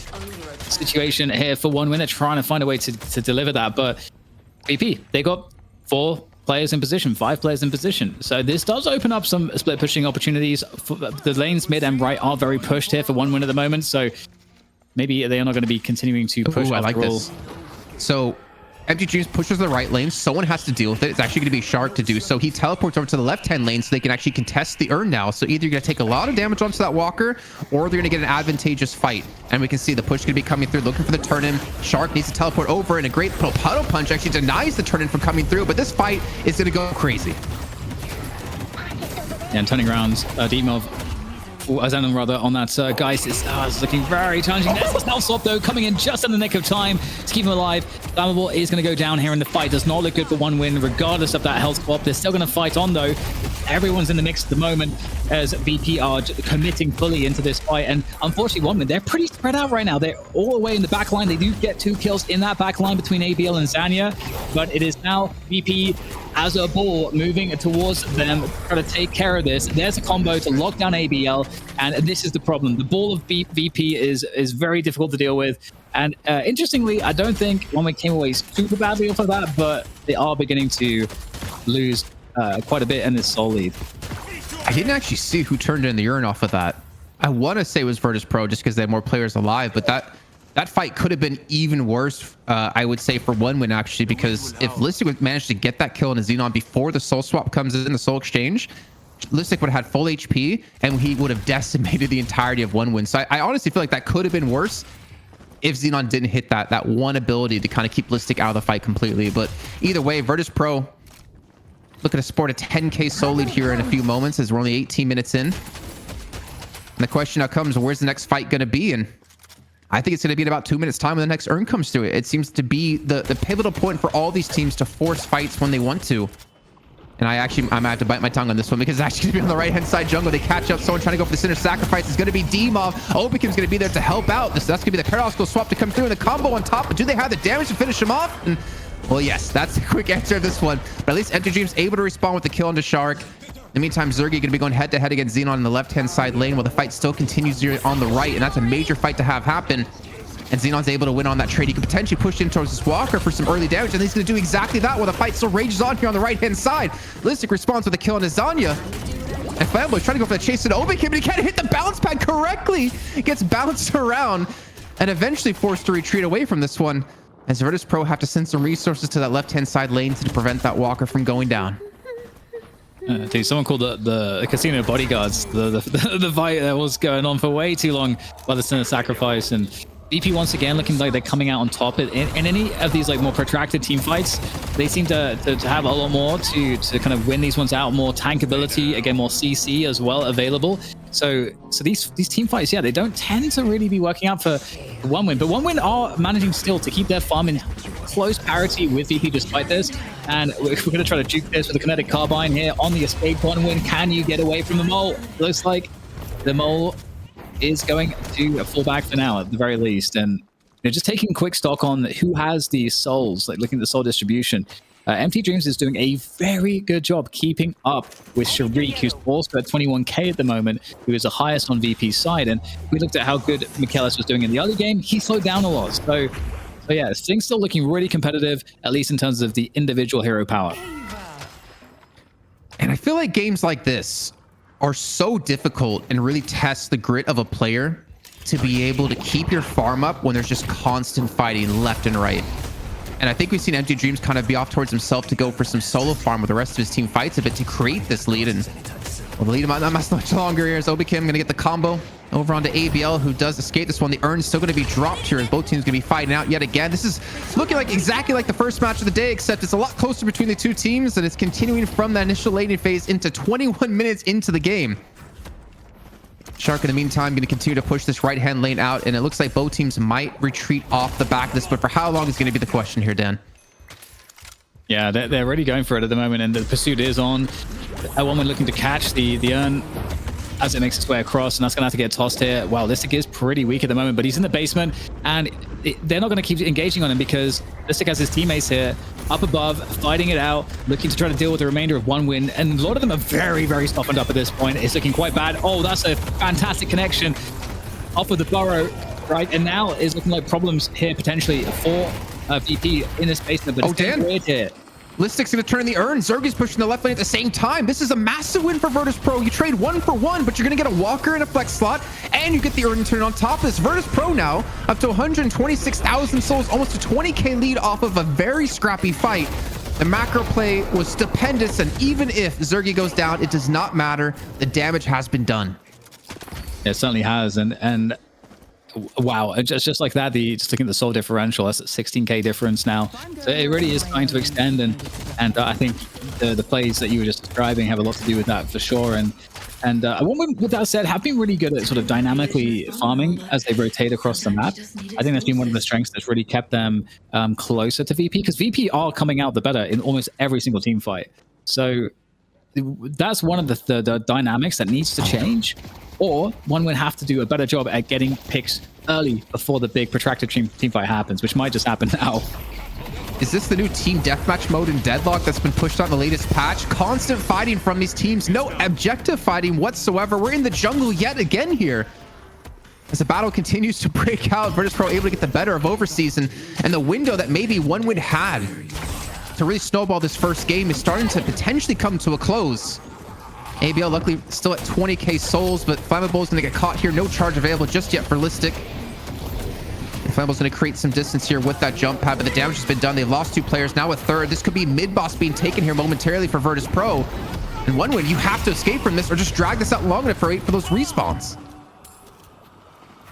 situation here for 1win. They're trying to find a way to deliver that. But VP, they got 4 players in position, 5 players in position. So this does open up some split pushing opportunities. The lanes mid and right are very pushed here for 1 win at the moment. So maybe they are not going to be continuing to push. I like this. So Empty Dreams pushes the right lane. Someone has to deal with it. It's actually going to be Shark to do so. He teleports over to the left-hand lane so they can actually contest the urn now. So either you're going to take a lot of damage onto that walker, or they're going to get an advantageous fight. And we can see the push going to be coming through, looking for the turn-in. Shark needs to teleport over, and a great puddle punch actually denies the turn-in from coming through. But this fight is going to go crazy. And turning around, Demov, Azanon rather, on that Geist is looking very challenging. There's the stealth swap though, coming in just in the nick of time to keep him alive. Flammable is going to go down here in the fight. Does not look good for 1 win, regardless of that health swap. They're still going to fight on though. Everyone's in the mix at the moment as VP are committing fully into this fight. And unfortunately, 1 win, they're pretty spread out right now. They're all the way in the back line. They do get 2 kills in that back line between ABL and Zanya, but it is now VP as a ball moving towards them, trying to take care of this. There's a combo to lock down ABL, and this is the problem. The ball of VP is very difficult to deal with. And interestingly, I don't think 1 win came away super badly off of that, but they are beginning to lose quite a bit in this soul lead. I didn't actually see who turned in the urn off of that. I want to say it was Virtus.pro just because they had more players alive, but that fight could have been even worse, I would say, for 1 win actually, because if Listic would manage to get that kill on a Xenon before the soul swap comes in, the soul exchange, Listic would have had full HP and he would have decimated the entirety of 1 win. So I honestly feel like that could have been worse if Xenon didn't hit that one ability to kind of keep Listic out of the fight completely. But either way, Virtus.pro looking to sport a 10k soul lead here in a few moments as we're only 18 minutes in. And the question now comes, where's the next fight going to be? And I think it's going to be in about 2 minutes time when the next urn comes through. It seems to be the pivotal point for all these teams to force fights when they want to. And I might have to bite my tongue on this one because it's actually going to be on the right-hand side jungle. They catch up. Someone trying to go for the center sacrifice is going to be Demov. Obikim's going to be there to help out. That's going to be the paradoxical swap to come through and the combo on top. But do they have the damage to finish him off? And, well, yes, that's the quick answer of this one. But at least Empty Dreams able to respond with the kill onto Shark. In the meantime, Zergy going to be going head-to-head against Xenon in the left-hand side lane while the fight still continues here on the right. And that's a major fight to have happen. And Xenon's able to win on that trade. He could potentially push in towards this walker for some early damage, and he's going to do exactly that while the fight still rages on here on the right-hand side. Listic responds with a kill on Zanya. And Flamboy's trying to go for the chase to Obikim, but he can't hit the bounce pad correctly. He gets bounced around and eventually forced to retreat away from this one, as Virtus.pro have to send some resources to that left-hand side lane to prevent that walker from going down. Dude, someone called the casino bodyguards. The fight that was going on for way too long by the center sacrifice, and VP once again looking like they're coming out on top. In any of these like more protracted team fights, they seem to have a lot more to kind of win these ones out. More tank ability, again, more CC as well available. So these team fights, yeah, they don't tend to really be working out for 1 win, but 1 win are managing still to keep their farm in close parity with VP despite this. And we're going to try to juke this with a kinetic carbine here on the escape. 1 win, can you get away from the mole? Looks like the mole is going to fall back for now at the very least. And just taking quick stock on who has these souls, like looking at the soul distribution. Empty Dreams is doing a very good job keeping up with Sharik, who's also at 21k at the moment, who is the highest on VP's side. And we looked at how good Michaelis was doing in the early game. He slowed down a lot. So yeah, things still looking really competitive, at least in terms of the individual hero power. And I feel like games like this are so difficult and really test the grit of a player to be able to keep your farm up when there's just constant fighting left and right. And I think we've seen Empty Dreams kind of be off towards himself to go for some solo farm where the rest of his team fights a bit to create this lead. And well, the lead might not last much longer here as Obikim going to get the combo over onto ABL, who does escape this one. The urn's still going to be dropped here as both teams going to be fighting out yet again. This is looking like exactly like the first match of the day, except it's a lot closer between the two teams, and it's continuing from that initial laning phase into 21 minutes into the game. Shark, in the meantime, going to continue to push this right-hand lane out, and it looks like both teams might retreat off the back of this, but for how long is going to be the question here, Dan? Yeah, they're already going for it at the moment, and the pursuit is on. One win looking to catch the urn as it makes its way across, and that's going to have to get tossed here. Wow, Listic is pretty weak at the moment, but he's in the basement, and they're not going to keep engaging on him because Listic has his teammates here up above, fighting it out, looking to try to deal with the remainder of 1 win, and a lot of them are very, very softened up at this point. It's looking quite bad. Oh, that's a fantastic connection off of the burrow, right? And now it's looking like problems here potentially for VP in this basement, but it's Dan. weird here. Listic's going to turn in the urn. Zergy's pushing the left lane at the same time. This is a massive win for Virtus Pro. You trade 1 for 1, but you're going to get a walker in a flex slot, and you get the urn turn on top of this. Virtus Pro now up to 126,000 souls, almost a 20k lead off of a very scrappy fight. The macro play was stupendous, and even if Zergy goes down, it does not matter. The damage has been done. It certainly has, and wow, just like that, just looking at the soul differential, that's a 16k difference now. So it really is trying to extend, and I think the plays that you were just describing have a lot to do with that for sure. And with that said, have been really good at sort of dynamically farming as they rotate across the map. I think that's been one of the strengths that's really kept them closer to VP, because VP are coming out the better in almost every single team fight. So that's one of the dynamics that needs to change. Or one would have to do a better job at getting picks early before the big protracted team fight happens, which might just happen now. Is this the new team deathmatch mode in Deadlock that's been pushed on the latest patch? Constant fighting from these teams, no objective fighting whatsoever. We're in the jungle yet again here. As the battle continues to break out, Virtus Pro able to get the better of Overseas, and the window that maybe OneWin had to really snowball this first game is starting to potentially come to a close. ABL luckily still at 20k souls, but Flammable is going to get caught here. No charge available just yet for Listic. Flammable's going to create some distance here with that jump pad, but the damage has been done. They've lost 2 players, now a third. This could be mid-boss being taken here momentarily for Virtus Pro. And OneWin, you have to escape from this or just drag this out long enough for for those respawns.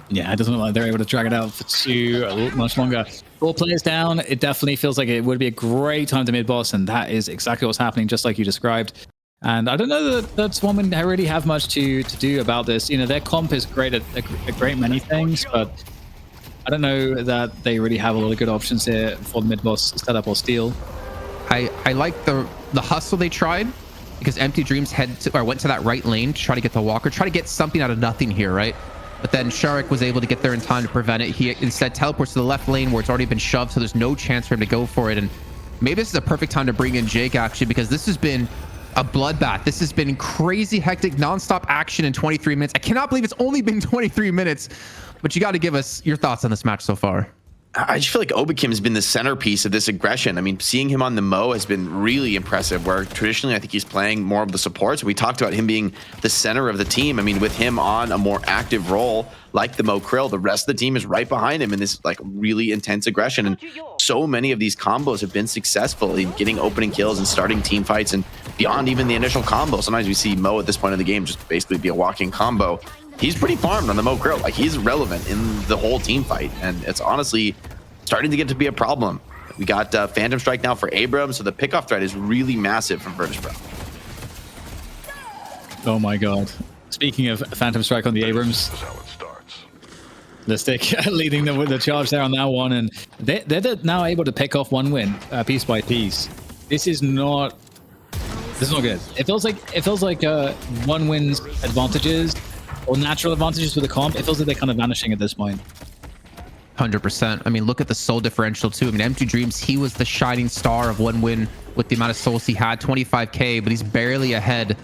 Yeah, it doesn't look like they're able to drag it out for too much longer. 4 players down. It definitely feels like it would be a great time to mid-boss, and that is exactly what's happening, just like you described. And I don't know that OneWin really have much to do about this. You know, their comp is great at a great many things, but I don't know that they really have a lot of good options here for the mid-boss setup or steal. I like the hustle they tried, because Empty Dreams went to that right lane to try to get the walker, try to get something out of nothing here, right? But then Sharik was able to get there in time to prevent it. He instead teleports to the left lane where it's already been shoved, so there's no chance for him to go for it. And maybe this is a perfect time to bring in Jake, actually, because this has been a bloodbath. This has been crazy, hectic, non-stop action in 23 minutes. I cannot believe it's only been 23 minutes, but you got to give us your thoughts on this match so far. I just feel like Obakim has been the centerpiece of this aggression. I mean, seeing him on the Mo has been really impressive, where traditionally I think he's playing more of the supports. We talked about him being the center of the team. I mean, with him on a more active role like the Mo Krill, the rest of the team is right behind him in this like really intense aggression. And so many of these combos have been successful in getting opening kills and starting team fights and beyond even the initial combo. Sometimes we see Mo at this point of the game just basically be a walking combo. He's pretty farmed on the Mo Krill. Like, he's relevant in the whole team fight, and it's honestly starting to get to be a problem. We got Phantom Strike now for Abram, so the pickoff threat is really massive from Virtus Pro. Oh my god. Speaking of Phantom Strike on the Abrams, Listic leading the charge there on that one, and they're now able to pick off OneWin piece by piece. This is not good. It feels like OneWin's advantages or natural advantages with the comp, it feels like they're kind of vanishing at this point. 100%. I mean, look at the soul differential too. I mean, Empty Dreams, he was the shining star of OneWin with the amount of souls he had, 25k, but he's barely ahead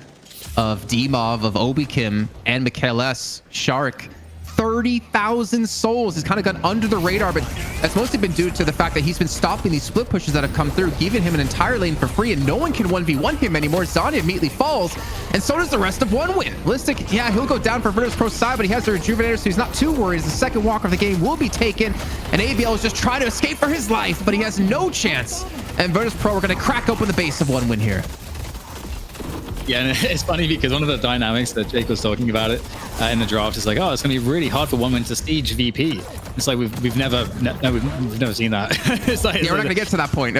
of D-Mov, of Obakim, and Mikhail S. Sharik. 30,000 souls. He's kind of gone under the radar, but that's mostly been due to the fact that he's been stopping these split pushes that have come through, giving him an entire lane for free, and no one can 1v1 him anymore. Zanya immediately falls, and so does the rest of OneWin. Listic, yeah, he'll go down for Virtus Pro side, but he has the Rejuvenator, so he's not too worried. The second walk of the game will be taken, and ABL is just trying to escape for his life, but he has no chance. And Virtus Pro are going to crack open the base of OneWin here. Yeah, and it's funny because one of the dynamics that Jake was talking about it in the draft is like, oh, it's going to be really hard for OneWin to siege VP. It's like we've never seen that. It's like, yeah, we're not going to get to that point.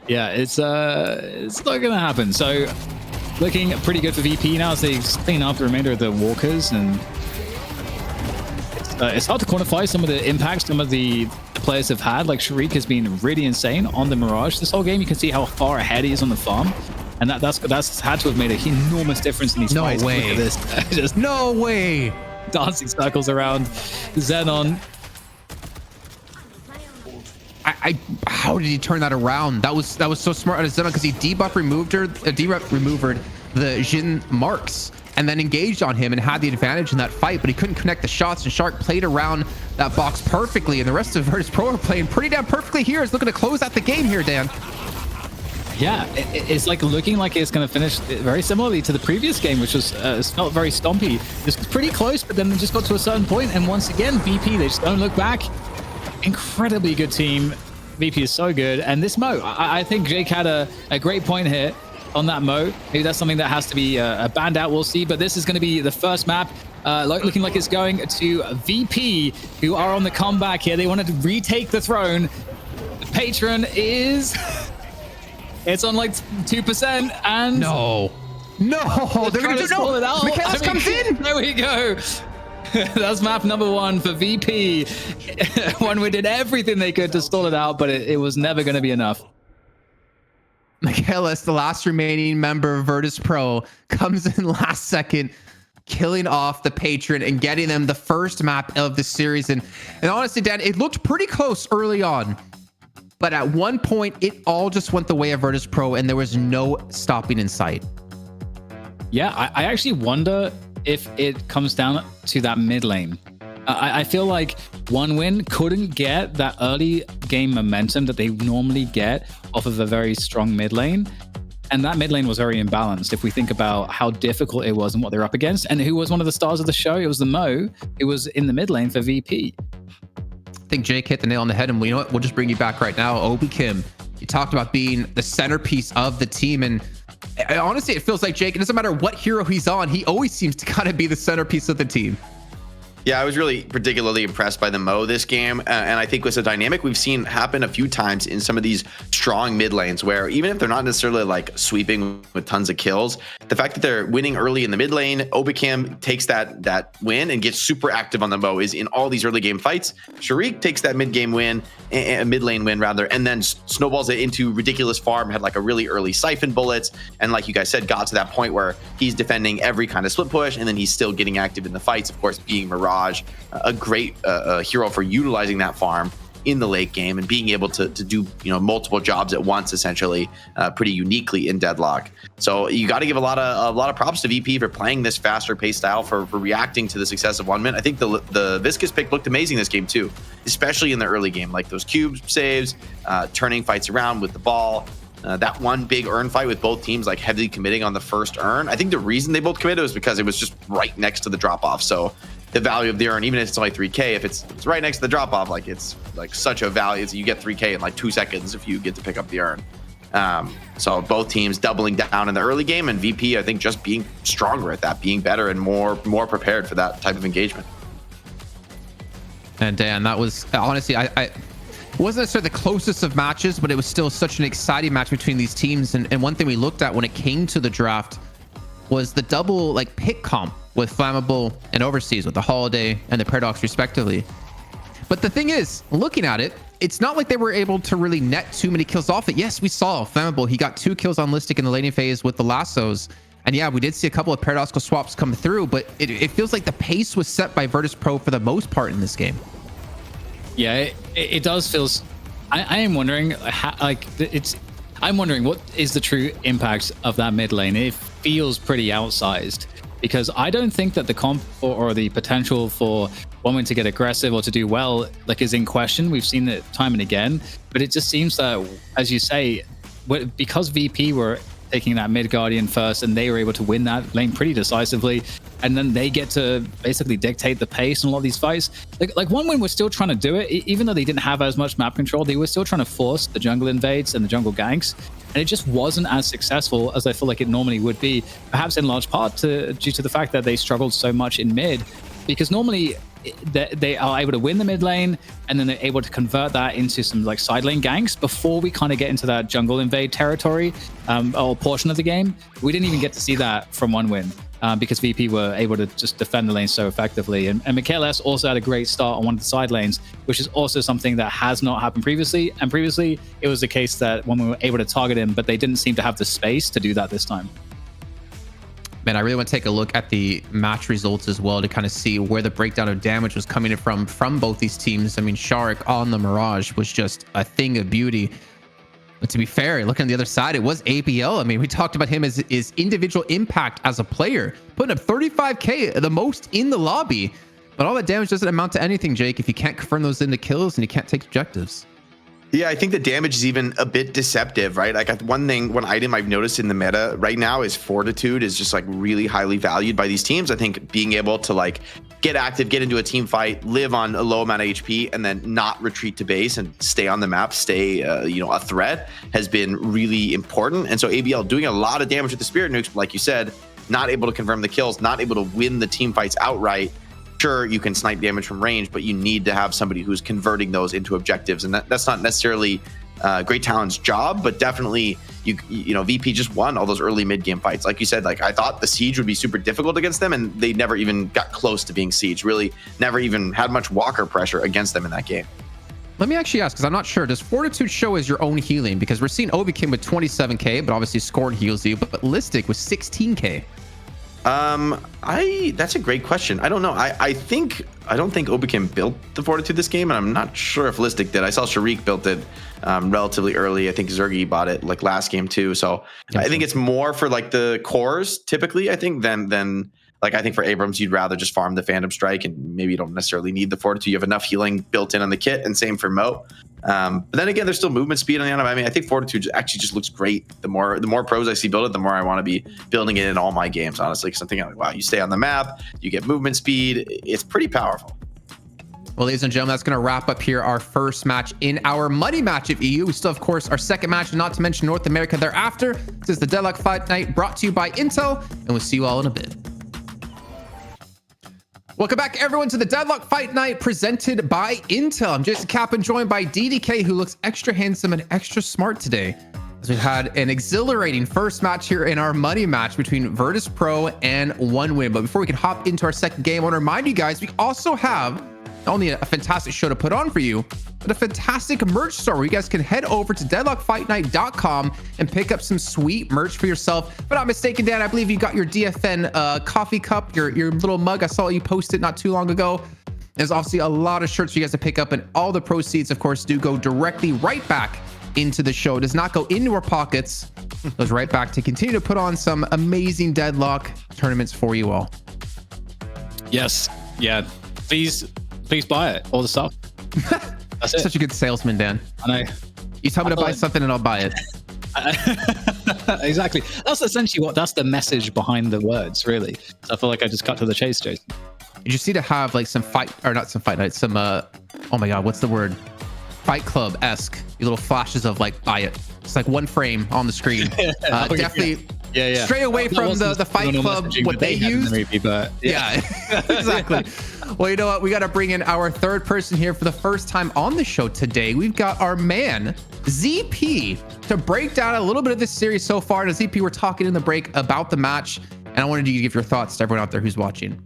Yeah, it's not going to happen. So looking pretty good for VP now as they clean up the remainder of the walkers, and it's hard to quantify some of the impacts some of the players have had. Like Sharik has been really insane on the Mirage this whole game. You can see how far ahead he is on the farm. And that's had to have made an enormous difference in these fights. No way. Look at this. Just no way. Dancing circles around Xenon. How did he turn that around? That was so smart out of Xenon, because he debuff removed the Jin marks. and then engaged on him and had the advantage in that fight, but he couldn't connect the shots, and Shark played around that box perfectly, and the rest of Virtus Pro are playing pretty damn perfectly here. It's looking to close out the game here, Dan. Yeah, it's like looking like it's going to finish very similarly to the previous game, which was felt very stompy. This was pretty close, but then they just got to a certain point, and once again, VP, they just don't look back. Incredibly good team. VP is so good, and this Mo, I think Jake had a great point here on that Mo. Maybe that's something that has to be banned out, we'll see, but this is going to be the first map looking like it's going to VP, who are on the comeback here. They wanted to retake the throne. The patron is... It's on like 2%, and no, they're gonna pull it out. Michaelis comes in. There we go. That's map number 1 for VP. One did everything they could to stall it out, but it was never going to be enough. Michaelis, the last remaining member of Virtus Pro, comes in last second, killing off the patron and getting them the first map of the series. And honestly, Dan, it looked pretty close early on. But at one point, it all just went the way of Virtus Pro, and there was no stopping in sight. Yeah, I actually wonder if it comes down to that mid lane. I feel like OneWin couldn't get that early game momentum that they normally get off of a very strong mid lane. And that mid lane was very imbalanced if we think about how difficult it was and what they're up against. And who was one of the stars of the show? It was the Mo, who was in the mid lane for VP. I think Jake hit the nail on the head, and you know what? We'll just bring you back right now. Obi Kim, you talked about being the centerpiece of the team, and honestly, it feels like Jake, it doesn't matter what hero he's on, he always seems to kind of be the centerpiece of the team. Yeah, I was really particularly impressed by the Mo this game, and I think was a dynamic we've seen happen a few times in some of these strong mid lanes, where even if they're not necessarily like sweeping with tons of kills, the fact that they're winning early in the mid lane, Obikam takes that win and gets super active on the Mo. Is in all these early game fights. Sharik takes that mid game win, a mid lane win rather, and then snowballs it into ridiculous farm. Had like a really early siphon bullets, and like you guys said, got to that point where he's defending every kind of split push, and then he's still getting active in the fights. Of course, being Mirage, a great hero for utilizing that farm in the late game and being able to do multiple jobs at once, essentially, pretty uniquely in Deadlock. So you got to give a lot of props to VP for playing this faster pace style, for reacting to the success of OneWin. I think the Viscous pick looked amazing this game too, especially in the early game, like those cube saves, turning fights around with the ball. That one big earn fight with both teams like heavily committing on the first earn. I think the reason they both committed was because it was just right next to the drop off. So the value of the earn, even if it's only 3K, if it's right next to the drop off, like it's like such a value. So you get 3K in like 2 seconds if you get to pick up the earn. So both teams doubling down in the early game, and VP, I think, just being stronger at that, being better and more prepared for that type of engagement. And Dan, that was honestly, it wasn't necessarily the closest of matches, but it was still such an exciting match between these teams. And one thing we looked at when it came to the draft was the double like pick comp with Flammable and Overseas, with the Holiday and the Paradox respectively. But the thing is, looking at it, it's not like they were able to really net too many kills off it. Yes, we saw Flammable. He got 2 kills on Listic in the laning phase with the lassos. And yeah, we did see a couple of paradoxical swaps come through, but it feels like the pace was set by Virtus Pro for the most part in this game. Yeah, it does feel... I am wondering I'm wondering what is the true impact of that mid lane. It feels pretty outsized, because I don't think that the comp or the potential for OneWin to get aggressive or to do well like is in question. We've seen it time and again, but it just seems that, as you say, because VP were taking that mid guardian first and they were able to win that lane pretty decisively, and then they get to basically dictate the pace in a lot of these fights. Like OneWin was still trying to do it, even though they didn't have as much map control. They were still trying to force the jungle invades and the jungle ganks, and it just wasn't as successful as I feel like it normally would be, perhaps in large part due to the fact that they struggled so much in mid, because normally they are able to win the mid lane and then they're able to convert that into some like side lane ganks before we kind of get into that jungle invade territory or portion of the game. We didn't even get to see that from OneWin because VP were able to just defend the lane so effectively. And Michaelis also had a great start on one of the side lanes, which is also something that has not happened previously. And previously it was the case that when we were able to target him, but they didn't seem to have the space to do that this time. Man, I really want to take a look at the match results as well to kind of see where the breakdown of damage was coming from both these teams. I mean, Sharik on the Mirage was just a thing of beauty. But to be fair, looking on the other side, it was ABL. I mean, we talked about him as his individual impact as a player, putting up 35K, the most in the lobby. But all that damage doesn't amount to anything, Jake, if you can't confirm those into kills and you can't take objectives. Yeah, I think the damage is even a bit deceptive, right? Like one item I've noticed in the meta right now is Fortitude is just like really highly valued by these teams. I think being able to like get active, get into a team fight, live on a low amount of HP, and then not retreat to base and stay on the map, stay a threat has been really important. And so ABL doing a lot of damage with the Spirit Nukes, but like you said, not able to confirm the kills, not able to win the team fights outright. Sure, you can snipe damage from range, but you need to have somebody who's converting those into objectives, and that's not necessarily Great Talon's job, but definitely you know VP just won all those early mid game fights. Like you said, like I thought the siege would be super difficult against them, and they never even got close to being siege. Really, never even had much walker pressure against them in that game. Let me actually ask, because I'm not sure, does Fortitude show as your own healing? Because we're seeing Obikin with 27K, but obviously Scorn heals you, but Listic with 16K. That's a great question. I don't know. I don't think Obikin built the Fortitude this game, and I'm not sure if Listic did. I saw Sharik built it relatively early. I think Zergi bought it like last game too. So I think it's more for like the cores typically, I think, than like I think for Abrams, you'd rather just farm the Phantom Strike and maybe you don't necessarily need the Fortitude. You have enough healing built in on the kit, and same for Moat. But then again, there's still movement speed on the item. I mean, I think Fortitude actually just looks great. The more pros I see build it, the more I want to be building it in all my games, honestly. Because I'm thinking like, wow, you stay on the map, you get movement speed. It's pretty powerful. Well, ladies and gentlemen, that's going to wrap up here our first match in our money match of EU. We still, of course, our second match, not to mention North America thereafter. This is the Deadlock Fight Night brought to you by Intel, and we'll see you all in a bit. Welcome back, everyone, to the Deadlock Fight Night presented by Intel. I'm Jason Kaplan, joined by DDK, who looks extra handsome and extra smart today, as we've had an exhilarating first match here in our money match between Verdice Pro and OneWin. But before we can hop into our second game, I want to remind you guys, we also have not only a fantastic show to put on for you, but a fantastic merch store where you guys can head over to deadlockfightnight.com and pick up some sweet merch for yourself. If I'm not mistaken, Dan, I believe you got your DFN coffee cup, your little mug. I saw you post it not too long ago. There's obviously a lot of shirts for you guys to pick up, and all the proceeds, of course, do go directly right back into the show. It does not go into our pockets. It goes right back to continue to put on some amazing Deadlock tournaments for you all. Yes. Yeah. Please buy it. All the stuff. That's it. Such a good salesman, Dan. I know. You tell me to buy something and I'll buy it. Exactly. That's essentially that's the message behind the words, really. So I feel like I just cut to the chase, Jason. You just need to have like some fight, or not some fight night, some oh my god, what's the word? Fight Club-esque. Little flashes of like buy it. It's like one frame on the screen. Definitely. Yeah. Straight away from the Fight Club, what they use. Yeah, exactly. Well, you know what? We got to bring in our third person here for the first time on the show today. We've got our man, ZP, to break down a little bit of this series so far. And ZP, we're talking in the break about the match, and I wanted you to give your thoughts to everyone out there who's watching.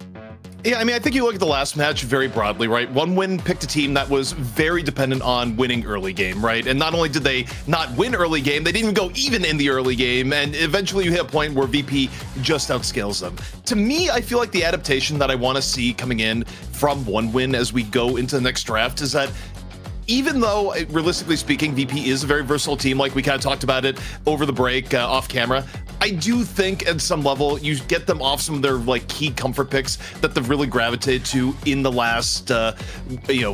Yeah, I mean, I think you look at the last match very broadly, right? OneWin picked a team that was very dependent on winning early game, right? And not only did they not win early game, they didn't even go even in the early game. And eventually you hit a point where VP just outscales them. To me, I feel like the adaptation that I want to see coming in from OneWin as we go into the next draft is that even though, realistically speaking, VP is a very versatile team, like we kind of talked about it over the break off camera, I do think at some level you get them off some of their like key comfort picks that they've really gravitated to in the last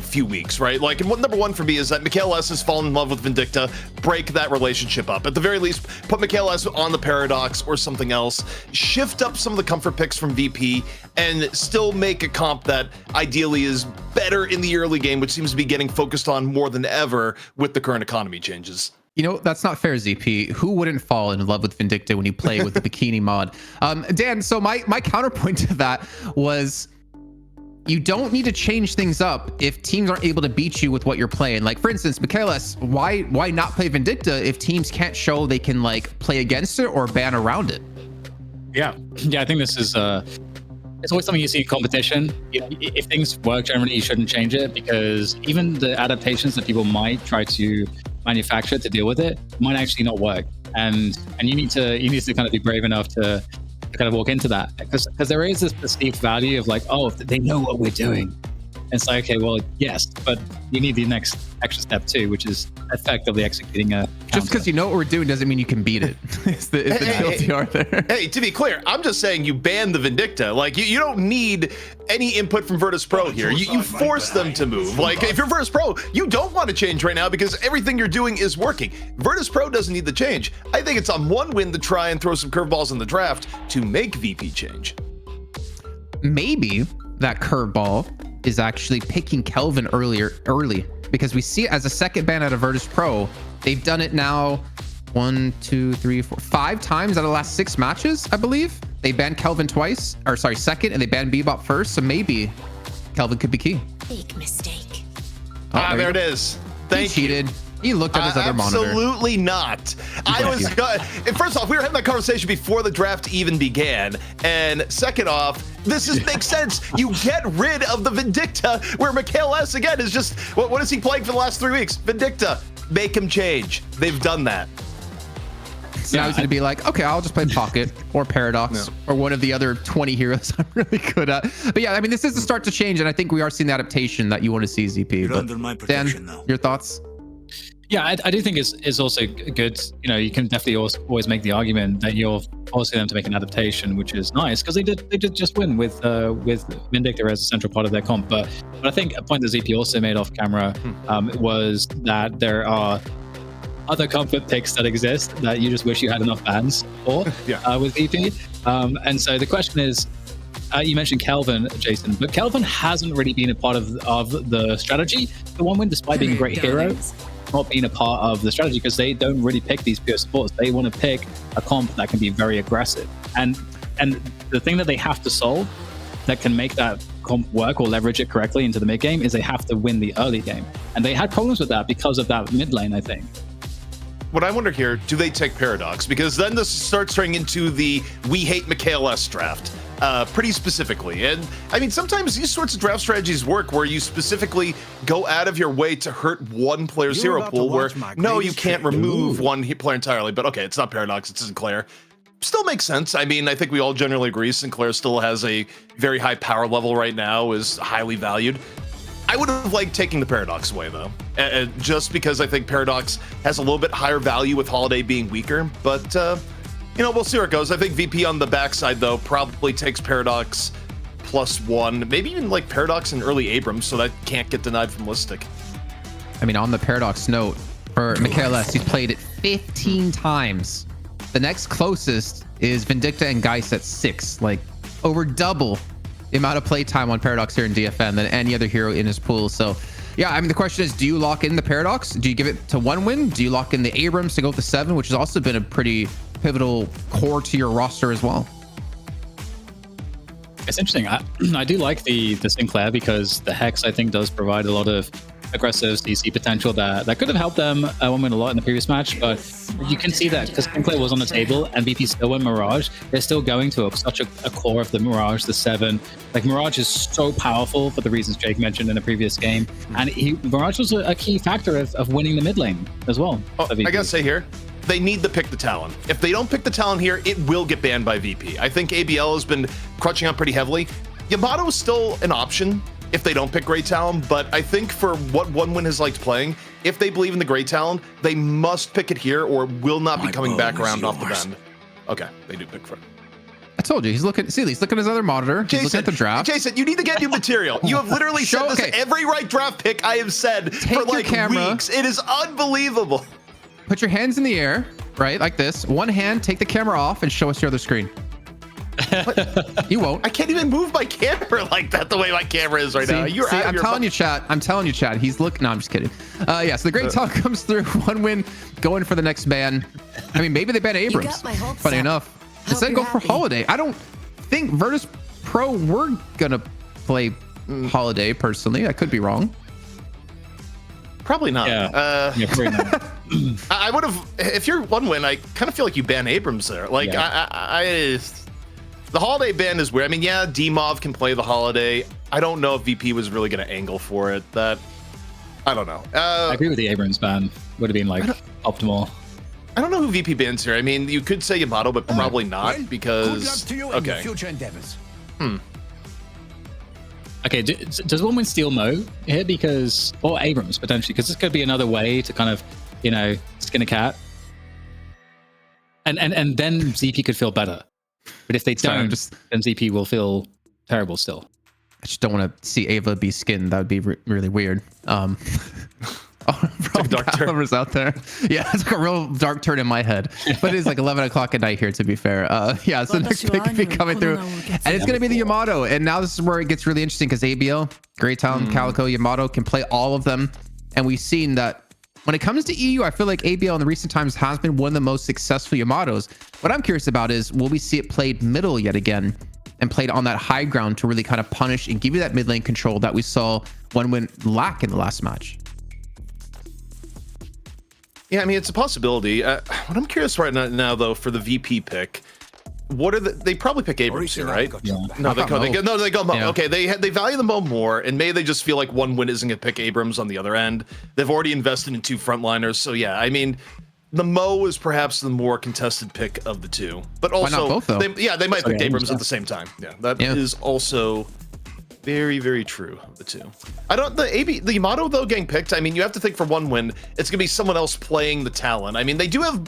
few weeks, right? Like, and number one for me is that Mikhail S has fallen in love with Vindicta. Break that relationship up. At the very least, put Mikhail S on the Paradox or something else. Shift up some of the comfort picks from VP and still make a comp that ideally is better in the early game, which seems to be getting focused on more than ever with the current economy changes. You know, that's not fair, ZP. Who wouldn't fall in love with Vindicta when you play with the bikini mod? Dan, so my counterpoint to that was you don't need to change things up if teams aren't able to beat you with what you're playing. Like, for instance, Michaelis, why not play Vindicta if teams can't show they can like play against it or ban around it? Yeah, I think this is it's always something you see in competition. If things work, generally you shouldn't change it, because even the adaptations that people might try to manufacture to deal with it might actually not work. And you need to kind of be brave enough to kind of walk into that, because there is this perceived value of like, oh, they know what we're doing. it's like, okay, well, yes, but you need the next extra step too, which is effectively executing a counter. Just because you know what we're doing doesn't mean you can beat it. It's the TLDR there. Hey, to be clear, I'm just saying you ban the Vindicta. Like, you don't need any input from Virtus.pro here. You force them to move. Like, if you're Virtus.pro, you don't want to change right now because everything you're doing is working. Virtus.pro doesn't need the change. I think it's on 1win to try and throw some curveballs in the draft to make VP change. Maybe that curveball is actually picking Kelvin early, because we see it as a second ban out of Virtus.pro. They've done it now 1, 2, 3, 4, 5 times out of the last 6 matches, I believe. They banned Kelvin twice, or sorry, second, and they banned Bebop first. So maybe Kelvin could be key. Big mistake. There it is. Thank you. Cheated. He looked at his other monitor. Absolutely not. First off, we were having that conversation before the draft even began. And second off, makes sense. You get rid of the Vindicta, where Mikhail S again is just, what is he playing for the last 3 weeks? Vindicta. Make him change. They've done that. So now he's going to be like, okay, I'll just play Pocket or Paradox or one of the other 20 heroes I'm really good at. But yeah, I mean, this is the start to change, and I think we are seeing the adaptation that you want to see, ZP. You're but under my protection Dan, now. your thoughts? Yeah, I do think it's also good. You know, you can definitely always make the argument that you're forcing them to make an adaptation, which is nice because they did just win with Vindicta as a central part of their comp. But I think a point that ZP also made off camera was that there are other comfort picks that exist that you just wish you had enough bans for with VP. And so the question is, you mentioned Kelvin, Jason, but Kelvin hasn't really been a part of the strategy. The 1win, despite being a great hero, not being a part of the strategy because they don't really pick these pure supports. They want to pick a comp that can be very aggressive. And the thing that they have to solve that can make that comp work or leverage it correctly into the mid game is they have to win the early game. And they had problems with that because of that mid lane, I think. What I wonder here, do they take Paradox? Because then this starts turning into the we hate Mikhail S draft. Pretty specifically. And I mean, sometimes these sorts of draft strategies work where you specifically go out of your way to hurt one player's hero pool where, no, you can't remove one player entirely. But okay, it's not Paradox, it's Sinclair. Still makes sense. I mean, I think we all generally agree Sinclair still has a very high power level right now, is highly valued. I would have liked taking the Paradox away, though, just because I think Paradox has a little bit higher value with Holiday being weaker. But, you know, we'll see where it goes. I think VP on the backside, though, probably takes Paradox +1, maybe even like Paradox and early Abrams, so that can't get denied from Listic. I mean, on the Paradox note, for Mikhail S, he's played it 15 times. The next closest is Vindicta and Geist at 6, like over double the amount of play time on Paradox here in DFN than any other hero in his pool. So yeah, I mean, the question is, do you lock in the Paradox? Do you give it to 1win? Do you lock in the Abrams to go to 7, which has also been a pretty pivotal core to your roster as well? It's interesting. I do like the Sinclair because the Hex, I think, does provide a lot of aggressive CC potential that could have helped them win a lot in the previous match, but you can see that because Sinclair was on the table and VP still went Mirage, they're still going to such a core of the Mirage, the 7. Like, Mirage is so powerful for the reasons Jake mentioned in the previous game, and Mirage was a key factor of winning the mid lane as well. I gotta say here, they need to pick the Talon. If they don't pick the Talon here, it will get banned by VP. I think ABL has been crunching on pretty heavily. Yamato is still an option if they don't pick Great Talon, but I think for what 1win has liked playing, if they believe in the Great Talon, they must pick it here or will not be coming back around off the bend. Okay, they do pick for it. I told you, he's looking at his other monitor. He's looking at the draft. Jason, you need to get new material. You have literally said this every right draft pick I have said for like weeks. It is unbelievable. Put your hands in the air, right, like this. One hand, take the camera off and show us your other screen. You won't. I can't even move my camera like that the way my camera is right now. I'm telling you, chat. He's looking. No, I'm just kidding. Yeah, so the Great Talon comes through. 1win, going for the next ban. I mean, maybe they ban Abrams. Funny enough. Instead, go for Holiday. I don't think Virtus.pro were going to play Holiday, personally. I could be wrong. Probably not. Yeah, probably not. I would have, if you're 1win, I kind of feel like you ban Abrams there. Like, the Holiday ban is weird. I mean, yeah, D-Mov can play the Holiday. I don't know if VP was really going to angle for it. I don't know. I agree with the Abrams ban. Would have been like optimal. I don't know who VP bans here. I mean, you could say Yamato, but probably not because. Good luck to you in your future endeavors. Okay, does one win steal Mo here? Because, or Abrams potentially, because this could be another way to kind of, you know, skin a cat. And then ZP could feel better. But if they don't, then ZP will feel terrible still. I just don't want to see Ava be skinned. That would be really weird. Dark turn out there. Yeah, it's like a real dark turn in my head. But it's like 11 o'clock at night here, to be fair. Yeah, so next pick could be coming through. And it's going to be the Yamato. And now this is where it gets really interesting because ABL, Great Talent, Calico, Yamato can play all of them. And we've seen that when it comes to EU, I feel like ABL in the recent times has been one of the most successful Yamatos. What I'm curious about is, will we see it played middle yet again and played on that high ground to really kind of punish and give you that mid lane control that we saw one lack in the last match? Yeah, I mean, it's a possibility. What I'm curious right now, though, for the VP pick, what are they probably pick Abrams here, right? Yeah. No, they go Mo. Yeah. Okay, they value the Mo more, and maybe they just feel like one win isn't gonna pick Abrams on the other end. They've already invested in 2 frontliners, so yeah, I mean, the Mo is perhaps the more contested pick of the 2, but also, why not both, though? they might pick Abrams at the same time. Yeah, that is also very, very true of the 2. I don't the Yamato though getting picked. I mean, you have to think for one win, it's gonna be someone else playing the Talon. I mean, they do have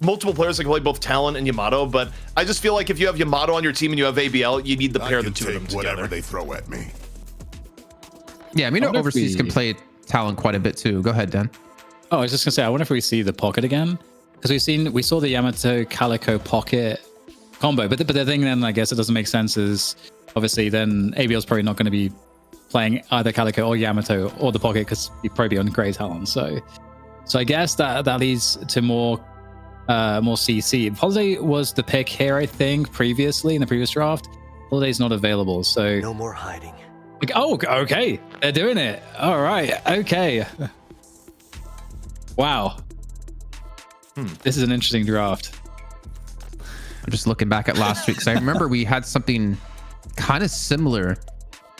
multiple players that can play both Talon and Yamato, but I just feel like if you have Yamato on your team and you have ABL, you need to pair the 2 of them together. Whatever they throw at me. Yeah, I mean, overseas can play Talon quite a bit too. Go ahead, Dan. Oh, I was just gonna say, I wonder if we see the pocket again, because we saw the Yamato Calico pocket combo, but the thing then, I guess it doesn't make sense is obviously then ABL's probably not going to be playing either Calico or Yamato or the pocket because he'd probably be on Grey Talon. So I guess that leads to more CC. Holiday was the pick here, I think, previously in the previous draft. Holiday's not available, so No more hiding. like, oh, okay, they're doing it. All right, okay. Wow. This is an interesting draft. I'm just looking back at last week because I remember we had something kind of similar.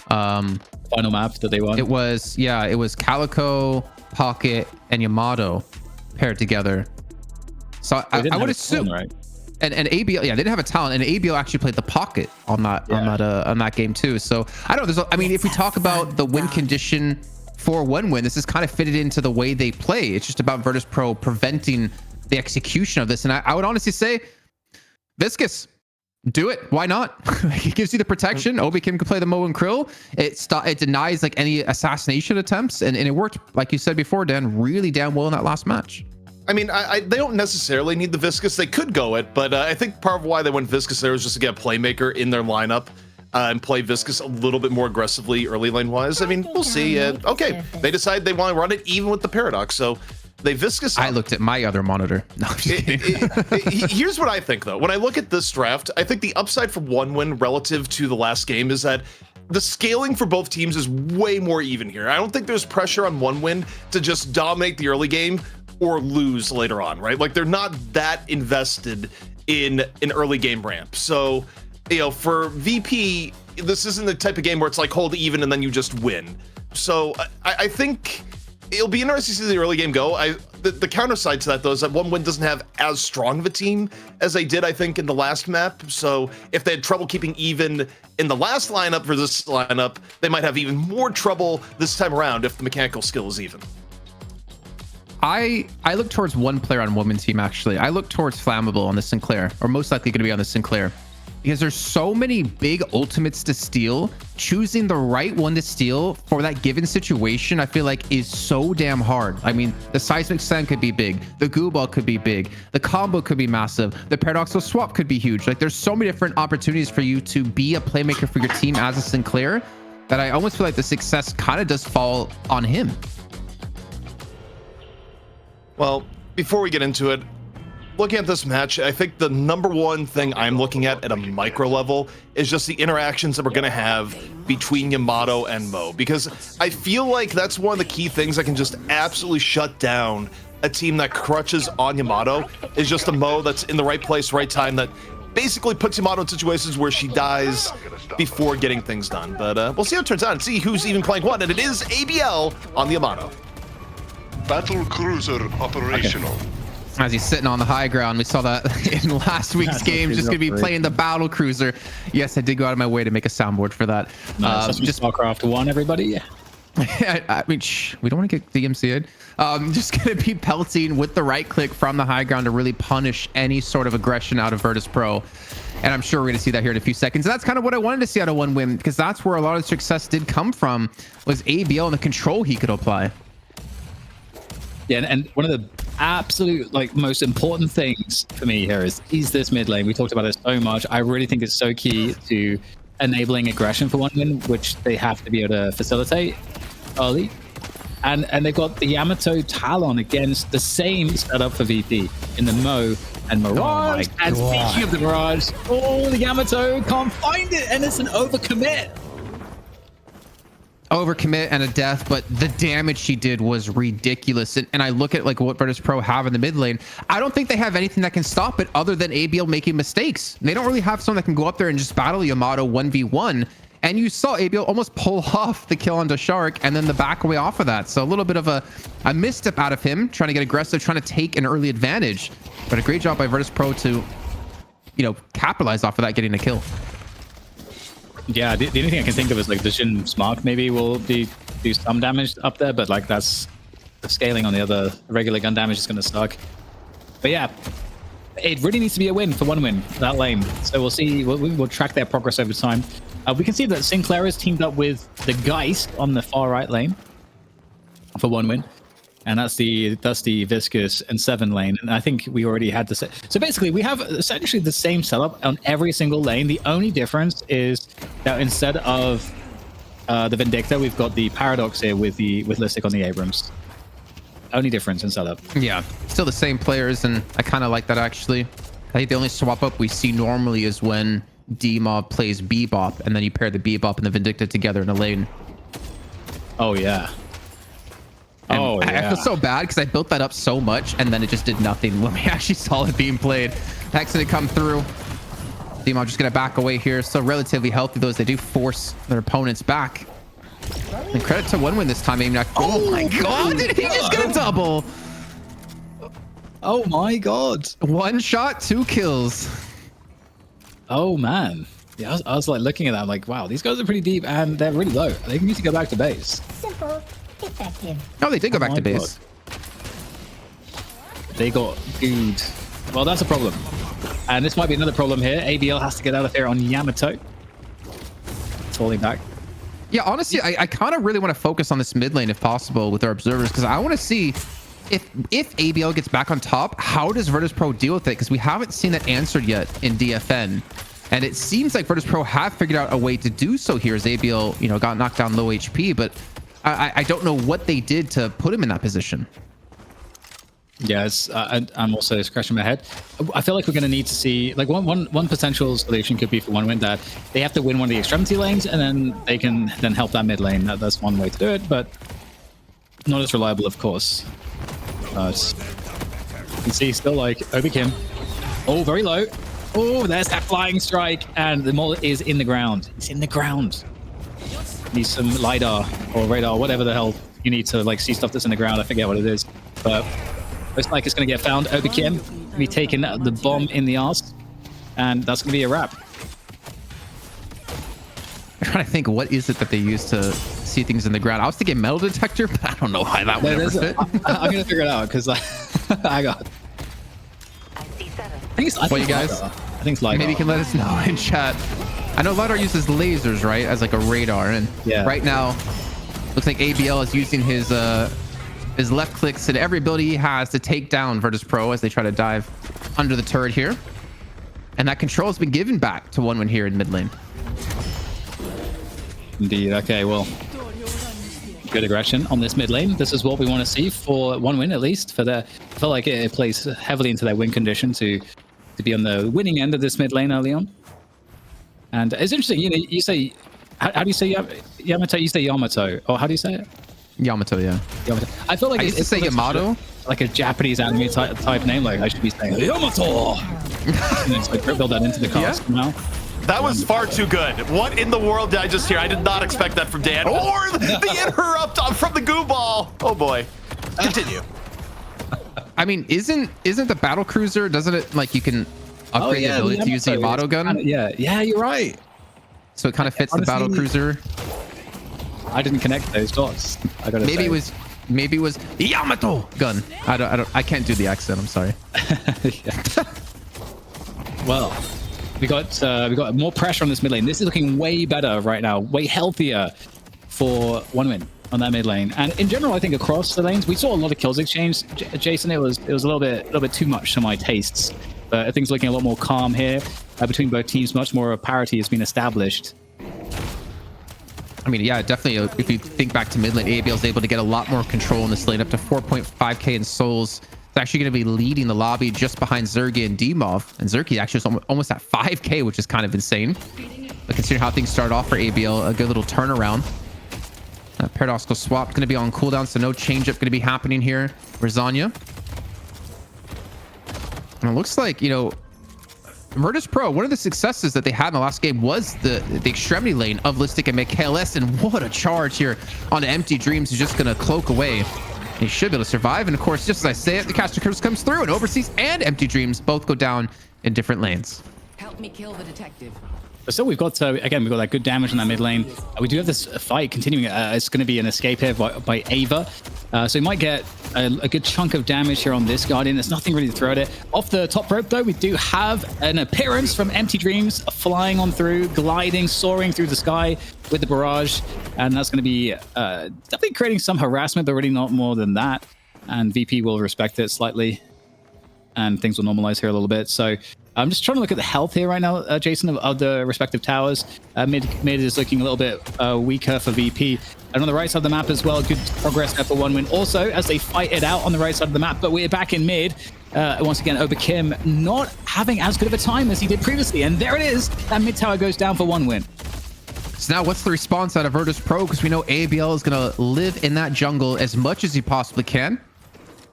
Final map that they won. It was Calico, Pocket, and Yamato paired together. So I would assume, right? and ABL, yeah, they didn't have a talent, and ABL actually played the Pocket on that game too. So I don't know. I mean, if we talk about the win condition for one win, this is kind of fitted into the way they play. It's just about Virtus.pro preventing the execution of this, and I would honestly say, Viscous, do it. Why not? It gives you the protection. Obi can play the Mo and Krill. It denies like any assassination attempts, and it worked, like you said before, Dan, really damn well in that last match. I mean, they don't necessarily need the Viscous. They could go it, but I think part of why they went Viscous there was just to get a playmaker in their lineup and play Viscous a little bit more aggressively early lane wise. I mean, we'll see. Okay, they decide they want to run it even with the Paradox, so they Viscous. I looked at my other monitor. No, I'm just kidding. Here's what I think, though. When I look at this draft, I think the upside for one win relative to the last game is that the scaling for both teams is way more even here. I don't think there's pressure on one win to just dominate the early game or lose later on, right? Like, they're not that invested in an early game ramp. So, you know, for VP, this isn't the type of game where it's like hold even and then you just win. So I think it'll be interesting to see the early game go. The counter side to that, though, is that one win doesn't have as strong of a team as they did, I think, in the last map. So if they had trouble keeping even in the last lineup for this lineup, they might have even more trouble this time around if the mechanical skill is even. I look towards one player on women's team, actually. I look towards Flammable on the Sinclair, or most likely going to be on the Sinclair, because there's so many big ultimates to steal. Choosing the right one to steal for that given situation, I feel like, is so damn hard. I mean, the Seismic Send could be big. The Goo Ball could be big. The combo could be massive. The Paradoxical Swap could be huge. Like, there's so many different opportunities for you to be a playmaker for your team as a Sinclair that I almost feel like the success kind of does fall on him. Well, before we get into it, looking at this match, I think the number one thing I'm looking at a micro level is just the interactions that we're going to have between Yamato and Mo, because I feel like that's one of the key things that can just absolutely shut down a team that crutches on Yamato, is just a Mo that's in the right place, right time, that basically puts Yamato in situations where she dies before getting things done. But we'll see how it turns out and see who's even playing what, and it is ABL on the Yamato. Battle cruiser operational. Okay. As he's sitting on the high ground. We saw that in last week's game. Just gonna be playing the battle cruiser. Yes, I did go out of my way to make a soundboard for that. Nice. Just StarCraft 1, everybody. I mean, we don't want to get DMCA'd. Just gonna be pelting with the right click from the high ground to really punish any sort of aggression out of Virtus.pro. And I'm sure we're gonna see that here in a few seconds. And that's kind of what I wanted to see out of one win, because that's where a lot of the success did come from, was ABL and the control he could apply. Yeah, and one of the absolute most important things for me here is this mid lane. We talked about it so much. I really think it's so key to enabling aggression for one win, which they have to be able to facilitate early. And they've got the Yamato Talon against the same setup for VP in the Mo and Mirage. And speaking of the Mirage, the Yamato can't find it, and it's an overcommit. Overcommit and a death, but the damage she did was ridiculous. And I look at what Virtus.pro have in the mid lane. I don't think they have anything that can stop it other than ABL making mistakes. They don't really have someone that can go up there and just battle Yamato 1v1. And you saw ABL almost pull off the kill onto Shark and then the back away off of that. So a little bit of a misstep out of him, trying to get aggressive, trying to take an early advantage. But a great job by Virtus.pro to, capitalize off of that, getting a kill. Yeah, the only thing I can think of is the Jhin Smart maybe will do some damage up there, but that's the scaling on the other regular gun damage is going to suck. But yeah, it really needs to be a win for one win, that lane. So we'll see, we'll track their progress over time. We can see that Sinclair is teamed up with the Geist on the far right lane for one win. And that's the Viscous and 7 lane. And I think we already had this. So basically, we have essentially the same setup on every single lane. The only difference is that instead of the Vindicta, we've got the Paradox here with Listic on the Abrams. Only difference in setup. Yeah, still the same players, and I kind of like that, actually. I think the only swap up we see normally is when D-Mob plays Bebop, and then you pair the Bebop and the Vindicta together in a lane. Oh, yeah. And I feel so bad because I built that up so much and then it just did nothing when we actually saw it being played. Hex didn't come through. D-Mob just gonna back away here. So relatively healthy, though, as they do force their opponents back. And credit to one win this time. Oh my god, did he just get a double? Oh my god. 1 shot, 2 kills. Oh man. Yeah, I was looking at that, I'm like, wow, these guys are pretty deep and they're really low. They need to go back to base. Simple. Effective. Oh, they did go back to base. God. They got gooed. Well, that's a problem. And this might be another problem here. ABL has to get out of here on Yamato. Falling back. Yeah, honestly, I kind of really want to focus on this mid lane if possible with our observers, because I want to see if ABL gets back on top, how does Virtus.pro deal with it? Because we haven't seen that answered yet in DFN. And it seems like Virtus.pro have figured out a way to do so here as ABL, got knocked down low HP, but I don't know what they did to put him in that position. Yeah, I'm also scratching my head. I feel like we're going to need to see, one potential solution could be for one win that they have to win one of the extremity lanes and then they can then help that mid lane. That's one way to do it, but not as reliable, of course. You can see still Obi Kim. Oh, very low. Oh, there's that flying strike, and the mullet is in the ground. It's in the ground. Needs some LiDAR or radar, whatever the hell you need to see stuff that's in the ground. I forget what it is, but looks like it's going to get found. Obi Kim be taking the bomb in the arse, and that's going to be a wrap. I'm trying to think, what is it that they use to see things in the ground? I was thinking metal detector, but I don't know why that would ever fit. I'm going to figure it out because I got. I think it's. What, you guys? I think it's LiDAR. Maybe you can let us know in chat. I know LiDAR uses lasers, right, as a radar, and right now looks like ABL is using his left clicks and every ability he has to take down Virtus.pro as they try to dive under the turret here. And that control has been given back to one win here in mid lane. Indeed. Okay, well, good aggression on this mid lane. This is what we want to see for one win, at least. I feel like it plays heavily into their win condition to be on the winning end of this mid lane early on. And it's interesting, you say, how do you say Yamato? You say Yamato, or how do you say it? Yamato, yeah. Yamato. I feel like I used to say Yamato, like a Japanese anime type name. I should be saying Yamato. It's build that into the cast now. That was far too good. What in the world did I just hear? I did not expect that from Dan. Or the interrupt from the goo ball. Oh boy. Continue. I mean, isn't the battle cruiser? Doesn't it like you can upgrade the ability to use the auto gun? Yeah, you're right. So it kind of fits the battle cruiser. I didn't connect those dots. I gotta Maybe say. maybe it was Yamato gun. I can't do the accent. I'm sorry. Well, we got more pressure on this mid lane. This is looking way better right now, way healthier for OneWin on that mid lane. And in general, I think across the lanes, we saw a lot of kills exchanged. Jason, it was a little bit too much for my tastes. But things looking a lot more calm here between both teams. Much more of parity has been established. I mean, yeah, definitely. If you think back to mid lane, ABL is able to get a lot more control in this lane, up to 4.5k in souls. It's actually going to be leading the lobby just behind Zergy and Demov. And Zergy actually is almost at 5k, which is kind of insane. But considering how things start off for ABL, a good little turnaround. Paradoxical swap going to be on cooldown, so no change up going to be happening here. Rizanya. And it looks like, you know, Virtus Pro, one of the successes that they had in the last game was the extremity lane of Listic and Michaelis. And what a charge here on Empty Dreams, who's just going to cloak away. And he should be able to survive. And of course, just as I say it, the caster curse comes through, and Overseas and Empty Dreams both go down in different lanes. Help me kill the detective. So we've got, again, we've got that good damage in that mid lane. We do have this fight continuing. It's going to be an escape here by Ava. So we might get a good chunk of damage here on this Guardian. There's nothing really to throw at it. Off the top rope, though, we do have an appearance from Empty Dreams flying on through, gliding, soaring through the sky with the barrage. And that's going to be definitely creating some harassment, but really not more than that. And VP will respect it slightly. And things will normalize here a little bit. So I'm just trying to look at the health here right now, Jason, of the respective towers. Mid is looking a little bit weaker for VP. And on the right side of the map as well, good progress there for OneWin. Also, as they fight it out on the right side of the map, but we're back in mid. Once again, Oberkim not having as good of a time as he did previously. And there it is. That mid tower goes down for OneWin. So now what's the response out of Virtus Pro? Because we know ABL is going to live in that jungle as much as he possibly can.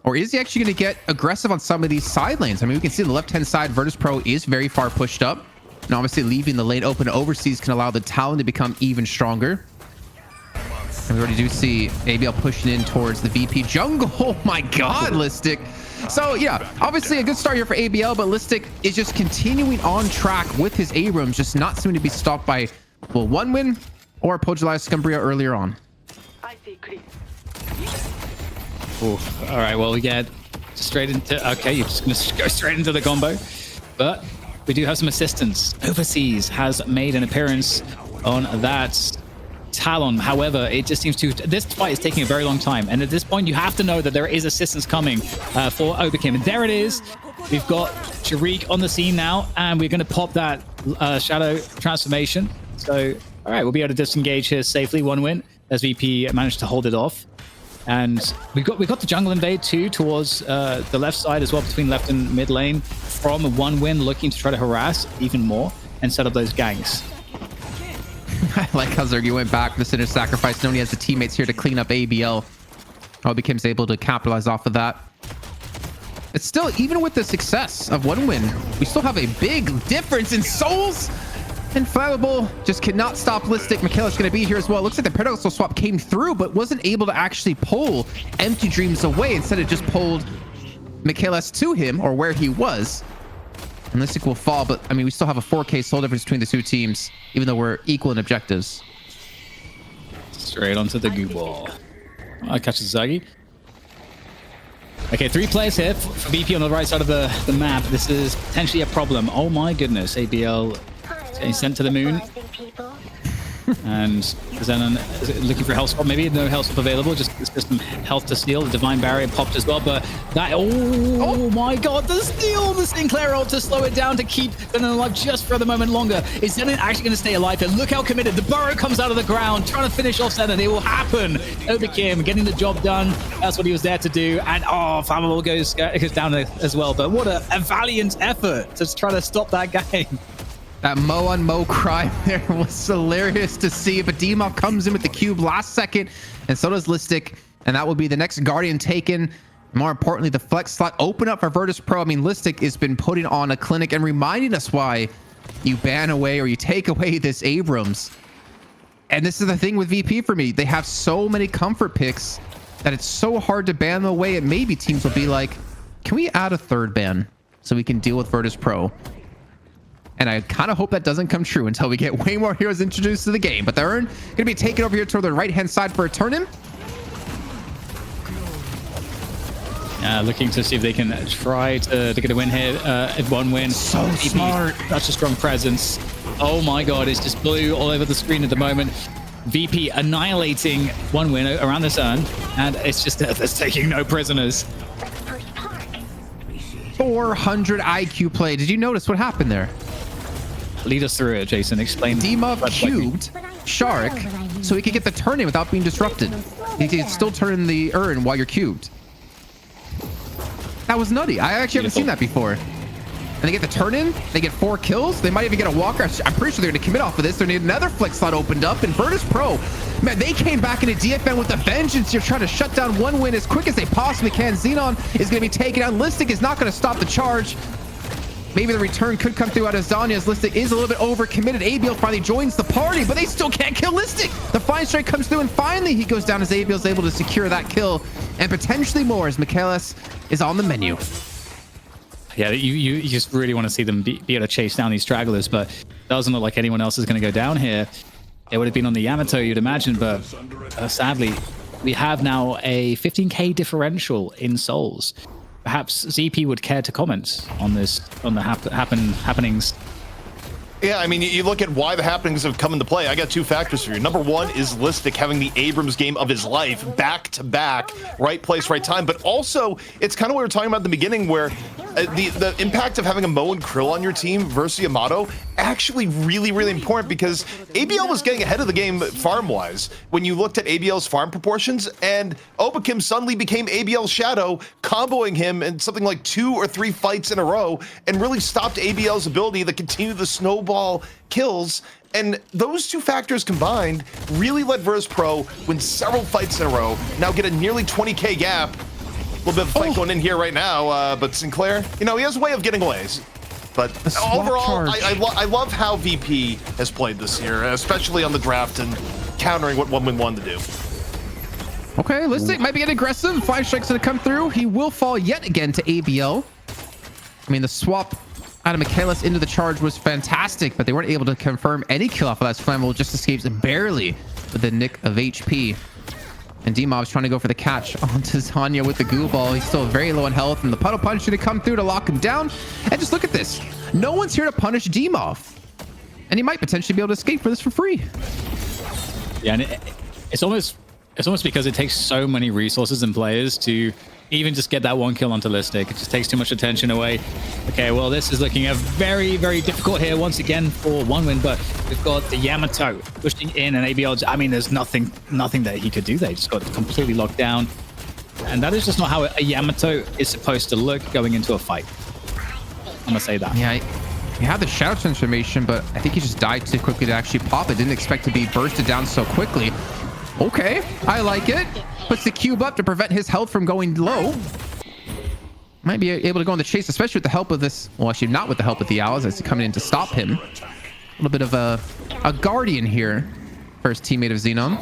Or is he actually going to get aggressive on some of these side lanes? I mean, we can see on the left-hand side, Virtus Pro is very far pushed up. And obviously leaving the lane open to Overseas can allow the Talon to become even stronger. And we already do see ABL pushing in towards the VP jungle. Oh my God, Listic. So yeah, obviously a good start here for ABL, but Listic is just continuing on track with his Abrams, just not seeming to be stopped by, well, OneWin or Pojali Scumbria earlier on. I see creep. Oof. All right, well, we get straight into... Okay, you're just going to go straight into the combo. But we do have some assistance. Overseas has made an appearance on that Talon. However, it just seems to... This fight is taking a very long time. And at this point, you have to know that there is assistance coming for Oberkim. And there it is. We've got Sharik on the scene now. And we're going to pop that shadow transformation. So, all right, we'll be able to disengage here safely. OneWin as VP managed to hold it off. And we got the jungle invade too towards the left side as well, between left and mid lane, from OneWin, looking to try to harass even more and set up those ganks. I like how Zergy went back the center sacrifice, knowing he has the teammates here to clean up ABL. Obekim's able to capitalize off of that. It's still, even with the success of OneWin, we still have a big difference in souls. Inflammable just cannot stop Listic. Michaelis going to be here as well. Looks like the paradoxical swap came through, but wasn't able to actually pull Empty Dreams away. Instead, it just pulled Michaelis to him, or where he was. And Listic will fall, but I mean, we still have a 4k soul difference between the two teams, even though we're equal in objectives. Straight onto the goo ball. I catch the Zagi. Okay, 3 players here for VP on the right side of the map. This is potentially a problem. Oh my goodness, ABL getting sent to the moon. And Zenon looking for a health spot. Maybe no health spot available. Just some health to steal. The Divine Barrier popped as well. But that... Oh my God. The steal! The Sinclair ult to slow it down to keep Zenon alive just for the moment longer. Is Zenon actually going to stay alive here? Look how committed. The burrow comes out of the ground. Trying to finish off Zenon. It will happen. Oberkim getting the job done. That's what he was there to do. And Flammable goes down as well. But what a valiant effort to try to stop that game. That Mo on Mo cry there was hilarious to see, but Demov comes in with the cube last second, and so does Listic, and that will be the next Guardian taken. More importantly, the flex slot open up for Virtus Pro. I mean, Listic has been putting on a clinic and reminding us why you ban away or you take away this Abrams. And this is the thing with VP for me. They have so many comfort picks that it's so hard to ban them away, and maybe teams will be like, can we add a third ban so we can deal with Virtus Pro? And I kind of hope that doesn't come true until we get way more heroes introduced to the game. But the urn going to be taken over here toward the right-hand side for a turn-in. Looking to see if they can try to get a win here. One win. So smart. Such a strong presence. Oh my god, it's just blue all over the screen at the moment. VP annihilating one win around this urn, and it's just it's taking no prisoners. 400 IQ play. Did you notice what happened there? Lead us through it, Jason. Explain. Demov cubed Shark so he could get the turn in without being disrupted. He can still turn in the urn while you're cubed. That was nutty. I actually haven't seen that before. And they get the turn in. They get 4 kills. They might even get a walker. I'm pretty sure they're going to commit off of this. They need another flex slot opened up. And Verdice Pro, man, they came back into DFN with a vengeance. You're trying to shut down one win as quick as they possibly can. Xenon is going to be taken out. Listic is not going to stop the charge. Maybe the return could come through out of Zanya as Listic is a little bit overcommitted. ABL finally joins the party, but they still can't kill Listic. The fine strike comes through, and finally he goes down as ABL is able to secure that kill and potentially more as Michaelis is on the menu. Yeah, you just really want to see them be able to chase down these stragglers, but it doesn't look like anyone else is going to go down here. It would have been on the Yamato, you'd imagine, but sadly, we have now a 15k differential in souls. Perhaps ZP would care to comment on this, on the happenings. Yeah, I mean, you look at why the happenings have come into play. I got 2 factors for you. Number 1 is Listic having the Abrams game of his life, back to back, right place, right time. But also, it's kind of what we were talking about at the beginning, where the impact of having a Mo and Krill on your team versus Yamato actually really, really important, because ABL was getting ahead of the game farm-wise when you looked at ABL's farm proportions, and Obakim suddenly became ABL's shadow, comboing him in something like 2 or 3 fights in a row, and really stopped ABL's ability to continue the snowball kills. And those 2 factors combined really let Virtus Pro win several fights in a row, now get a nearly 20k gap. A little bit of a fight going in here right now, but Sinclair, you know, he has a way of getting away. But overall, I love how VP has played this year, especially on the draft and countering what 1-win wanted to do. Okay, Listic might be getting aggressive. 5 strikes going to come through. He will fall yet again to ABL. I mean, the swap out of Michaelis into the charge was fantastic, but they weren't able to confirm any kill off of that flammable. Just escapes barely with the nick of HP. And D-Mob's trying to go for the catch onto Zanya with the goo ball. He's still very low in health, and the puddle punch should come through to lock him down. And just look at this. No one's here to punish D-Mob. And he might potentially be able to escape for this for free. Yeah, and it's almost because it takes so many resources and players to even just get that 1 kill onto Listic. It just takes too much attention away. Okay, well, this is looking a very, very difficult here once again for 1-win, but we've got the Yamato pushing in, and ABL, I mean, there's nothing that he could do. They just got completely locked down. And that is just not how a Yamato is supposed to look going into a fight. I'm gonna say that. Yeah, he had the shadow transformation, but I think he just died too quickly to actually pop it. Didn't expect to be bursted down so quickly. Okay, I like it. Puts the cube up to prevent his health from going low. Might be able to go on the chase, especially with the help of this. Well, actually not with the help of the owls as coming in to stop him. A little bit of a guardian here for his teammate of Xenon.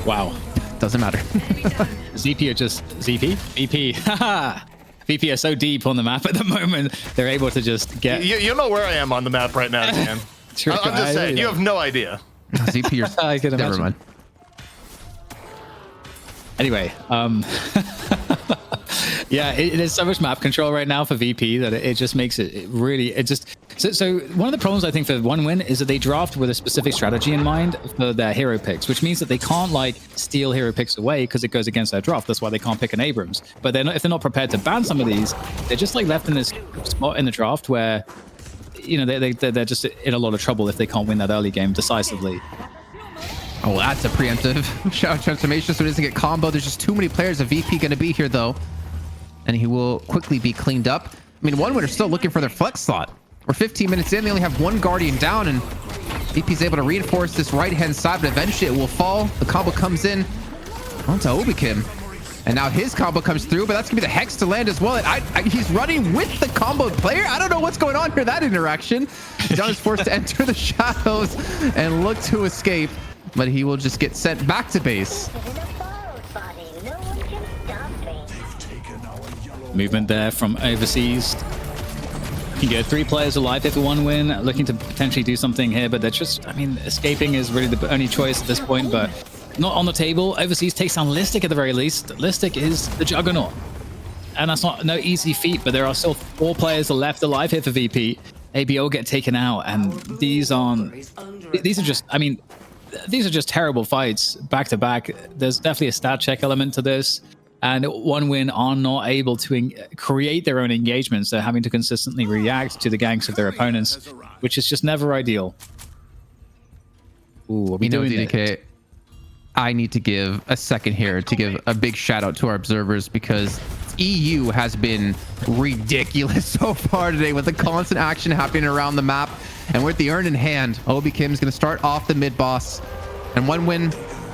Wow. Doesn't matter. ZP are just ZP? VP. Haha. VP are so deep on the map at the moment. They're able to just get... You know where I am on the map right now, Dan. I'm just saying, you have no idea. ZP, you're... I can imagine. Never mind. Anyway, yeah, it is so much map control right now for VP that it just makes it really, so one of the problems I think for 1-win is that they draft with a specific strategy in mind for their hero picks, which means that they can't like steal hero picks away because it goes against their draft. That's why they can't pick an Abrams. But if they're not prepared to ban some of these, they're just like left in this spot in the draft where, you know, they're just in a lot of trouble if they can't win that early game decisively. Oh, that's a preemptive shadow transformation, so it doesn't get combo. There's just too many players of VP going to be here, though. And he will quickly be cleaned up. I mean, 1-win are still looking for their flex slot. We're 15 minutes in. They only have 1 Guardian down, and VP's able to reinforce this right-hand side, but eventually it will fall. The combo comes in onto Obakim. And now his combo comes through, but that's going to be the Hex to land as well. He's running with the combo player. I don't know what's going on here, that interaction. John is forced to enter the shadows and look to escape. But he will just get sent back to base. movement there from overseas. You can get 3 players alive if a 1 win, looking to potentially do something here, but they're just, I mean, escaping is really the only choice at this point, but not on the table. Overseas takes down Listic at the very least. Listic is the juggernaut, and that's no easy feat, but there are still 4 players left alive here for VP. ABL get taken out, and these are just, I mean, these are just terrible fights back to back. There's definitely a stat check element to this. And 1 win are not able to create their own engagements. They're having to consistently react to the ganks of their opponents, which is just never ideal. Ooh, are we doing DDK, I need to give a second here to give a big shout out to our observers, because EU has been ridiculous so far today with the constant action happening around the map. And with the urn in hand, Obi Kim's going to start off the mid boss. And 1 win,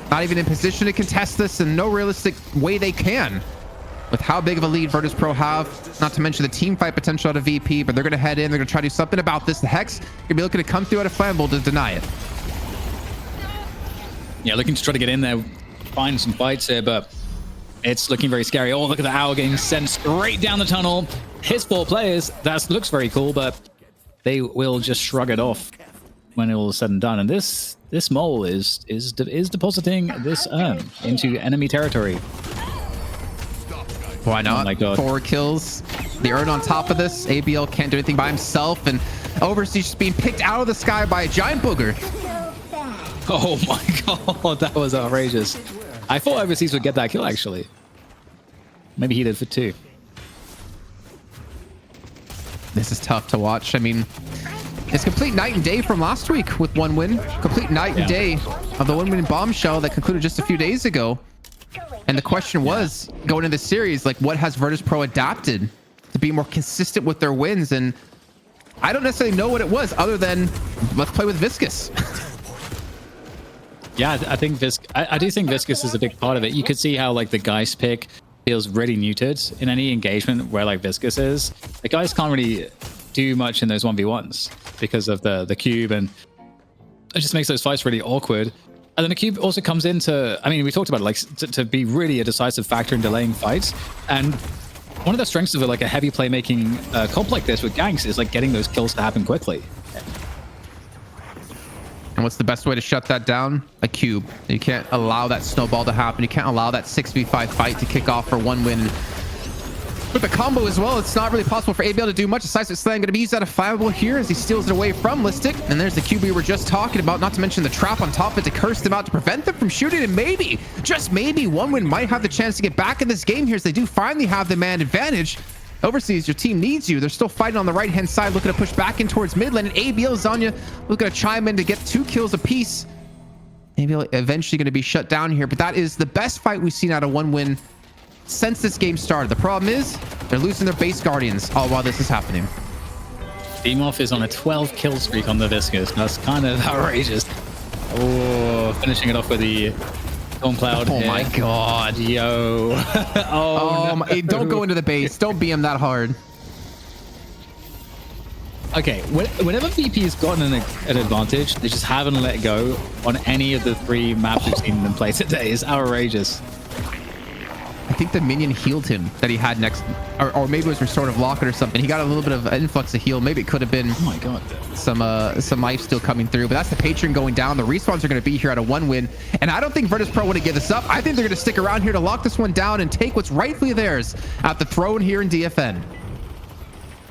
not even in position to contest this, and no realistic way they can with how big of a lead Virtus.pro have, not to mention the team fight potential out of VP, but they're going to head in. They're going to try to do something about this. The Hex going to be looking to come through out of Flammable to deny it. Yeah, looking to try to get in there, find some fights here, but it's looking very scary. Oh, look at the hour getting sent straight down the tunnel. His 4 players, that looks very cool, but they will just shrug it off when it all is said and done. And this mole is depositing this urn into enemy territory. Why not? Oh my God. 4 kills. The urn on top of this. ABL can't do anything by himself, and Overseas just being picked out of the sky by a giant booger. Oh my God, that was outrageous. I thought Overseas would get that kill, actually. Maybe he did for 2. This is tough to watch. I mean, it's complete night and day from last week with 1 win. Complete night and day of the 1 win bombshell that concluded just a few days ago. And the question was, going into the series, like, what has Virtus.pro adapted to be more consistent with their wins? And I don't necessarily know what it was, other than let's play with Viscous. Yeah, I think I do think Viscous is a big part of it. You could see how like the Geist pick feels really muted in any engagement where like Viscous is. The guys can't really do much in those 1v1s because of the cube, and it just makes those fights really awkward. And then the cube also comes into, I mean, we talked about it, like to be really a decisive factor in delaying fights. And one of the strengths of like a heavy playmaking comp like this with ganks is like getting those kills to happen quickly. And what's the best way to shut that down? A cube. You can't allow that snowball to happen. You can't allow that 6v5 fight to kick off for 1 win. With the combo as well, it's not really possible for ABL to do much. Decisive Slam going to be used out of Flammable here as he steals it away from Listic. And there's the cube we were just talking about, not to mention the trap on top of it to curse them out to prevent them from shooting. And maybe, just maybe, 1 win might have the chance to get back in this game here as they do finally have the man advantage. Overseas, your team needs you. They're still fighting on the right-hand side, looking to push back in towards mid lane. And ABL Zanya looking to chime in to get 2 kills apiece. ABL eventually going to be shut down here, but that is the best fight we've seen out of 1 win since this game started. The problem is they're losing their base Guardians all while this is happening. Demoff is on a 12 kill streak on the Viscous. That's kind of outrageous. Oh, finishing it off with the Storm Cloud. Oh my God. Yo. Oh, no. Don't go into the base. Don't BM that hard. Okay, whenever VP has gotten an advantage, they just haven't let go on any of the 3 maps we've seen them play today. It's outrageous. I think the minion healed him that he had next, or maybe it was Restorative Locket or something. He got a little bit of an influx of heal. Maybe it could have been, oh my God, some life still coming through. But that's the Patron going down. The respawns are going to be here at a 1 win, and I don't think Virtus.pro want to give this up. I think they're going to stick around here to lock this one down and take what's rightfully theirs at the throne here in DFN.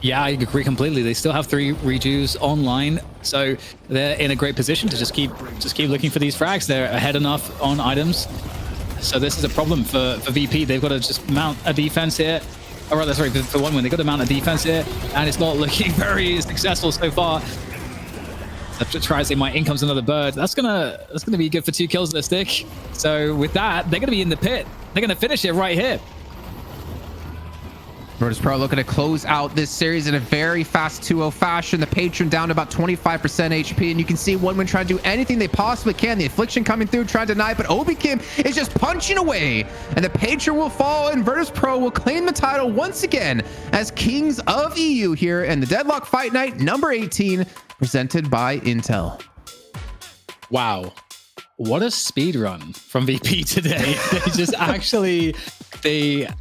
Yeah, I agree completely. They still have 3 rejues online, so they're in a great position to just keep looking for these frags. They're ahead enough on items. So this is a problem for VP. They've got to just mount a defense here. Or rather, sorry, for 1 win, they've got to mount a defense here, and it's not looking very successful so far. Try as they might, in comes another bird. That's gonna be good for 2 kills, Listic. So with that, they're gonna be in the pit. They're gonna finish it right here. Virtus.pro looking to close out this series in a very fast 2-0 fashion. The Patron down to about 25% HP, and you can see 1 win trying to do anything they possibly can. The Affliction coming through, trying to deny, but Obi Kim is just punching away, and the Patron will fall, and Virtus.pro will claim the title once again as Kings of EU here in the Deadlock Fight Night number 18, presented by Intel. Wow. What a speed run from VP today. They just actually,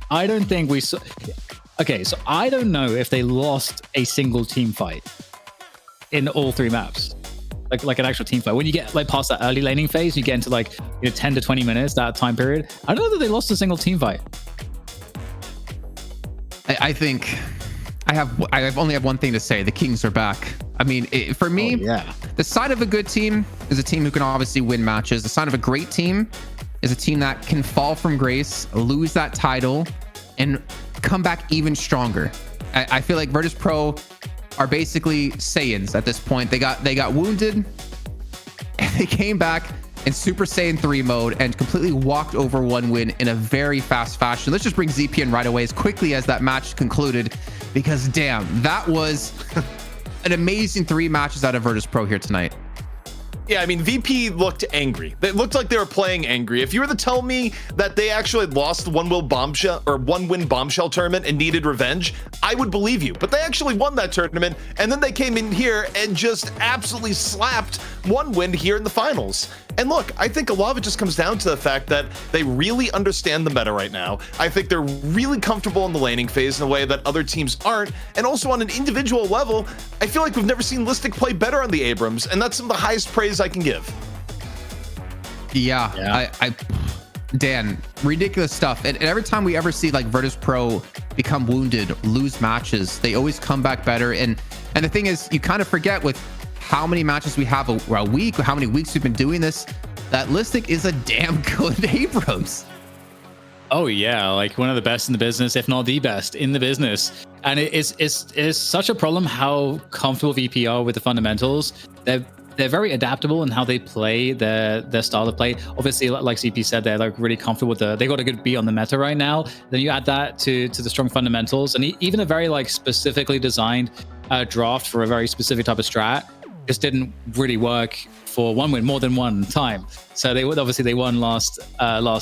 I don't think we saw. Okay, so I don't know if they lost a single team fight in all 3 maps. Like an actual team fight. When you get like past that early laning phase, you get into like 10 to 20 minutes, that time period. I don't know that they lost a single team fight. I think I only have one thing to say. The Kings are back. I mean, for me, the sign of a good team is a team who can obviously win matches. The sign of a great team is a team that can fall from grace, lose that title, and come back even stronger. I feel like Virtus.pro are basically Saiyans at this point. They got wounded, and they came back in Super Saiyan 3 mode and completely walked over 1 win in a very fast fashion. Let's just bring ZP in right away as quickly as that match concluded, because damn, that was an amazing 3 matches out of Virtus.pro here tonight. Yeah, I mean, VP looked angry. It looked like they were playing angry. If you were to tell me that they actually lost the 1-win bombshell tournament and needed revenge, I would believe you. But they actually won that tournament, and then they came in here and just absolutely slapped 1-win here in the finals. And look, I think a lot of it just comes down to the fact that they really understand the meta right now. I think they're really comfortable in the laning phase in a way that other teams aren't. And also on an individual level, I feel like we've never seen Listic play better on the Abrams, and that's some of the highest praise I can give. Yeah. Dan, ridiculous stuff. And every time we ever see like Virtus.pro become wounded, lose matches, they always come back better. And the thing is, you kind of forget with how many matches we have a week, how many weeks we've been doing this, that Listic is a damn good Abrams. Oh yeah, like one of the best in the business, if not the best in the business. And it's such a problem how comfortable VP are with the fundamentals. They're very adaptable in how they play their style of play. Obviously, like CP said, they're like really comfortable with they got a good beat on the meta right now. Then you add that to the strong fundamentals, and even a very like specifically designed draft for a very specific type of strat just didn't really work for 1-win more than one time. So they won last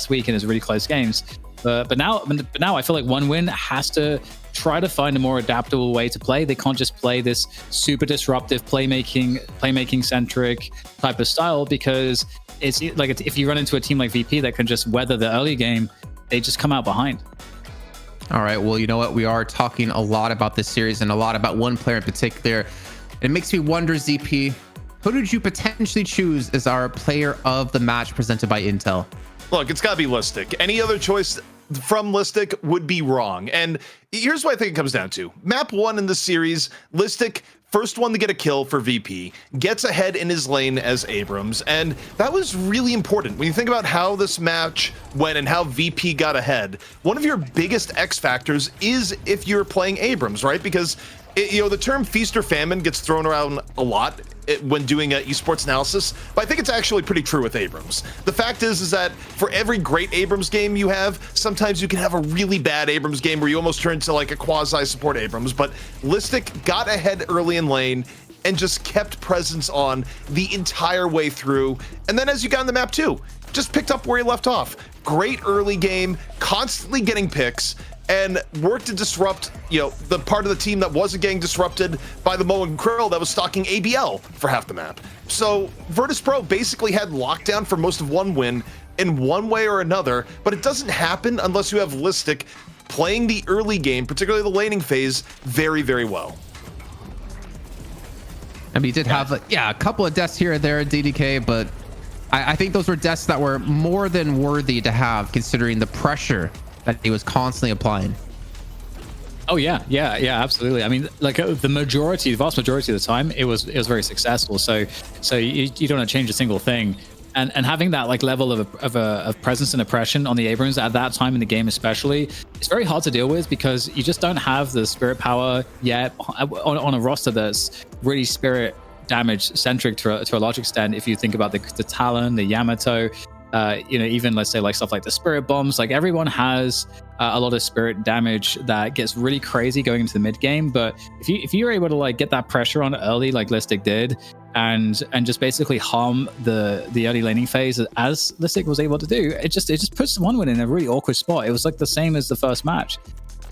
week, and it was really close games. But now I feel like 1-win has to try to find a more adaptable way to play. They can't just play this super disruptive playmaking centric type of style, because it's like if you run into a team like VP that can just weather the early game, they just come out behind. All right, well, you know what? We are talking a lot about this series and a lot about one player in particular. It makes me wonder, ZP, who did you potentially choose as our player of the match presented by Intel? Look, it's got to be Listic. Any other choice from Listic would be wrong. And here's what I think it comes down to. Map 1 in the series, Listic, first one to get a kill for VP, gets ahead in his lane as Abrams, and that was really important. When you think about how this match went and how VP got ahead, one of your biggest X factors is if you're playing Abrams, right? Because the term feast or famine gets thrown around a lot when doing esports analysis, but I think it's actually pretty true with Abrams. The fact is that for every great Abrams game you have, sometimes you can have a really bad Abrams game where you almost turn into like a quasi-support Abrams, but Listic got ahead early in lane and just kept presence on the entire way through. And then as you got on the map too, just picked up where he left off. Great early game, constantly getting picks, and worked to disrupt, the part of the team that wasn't getting disrupted by the Mo and Krill that was stalking ABL for half the map. So Virtus.pro basically had lockdown for most of 1-win in one way or another, but it doesn't happen unless you have Listic playing the early game, particularly the laning phase, very, very well. I mean, he did have a couple of deaths here and there at DDK, but I think those were deaths that were more than worthy to have, considering the pressure that he was constantly applying. Oh yeah, absolutely. I mean, like the vast majority of the time, it was very successful. So you don't want to change a single thing, and having that like level of presence and oppression on the Abrams at that time in the game, especially, it's very hard to deal with, because you just don't have the spirit power yet on a roster that's really spirit damage centric to a large extent. If you think about the Talon, the Yamato. Even let's say like stuff like the spirit bombs, like everyone has a lot of spirit damage that gets really crazy going into the mid game. But if you're able to like get that pressure on early, like Listic did, and just basically harm the early laning phase as Listic was able to do, it just puts 1-win in a really awkward spot. It was like the same as the first match.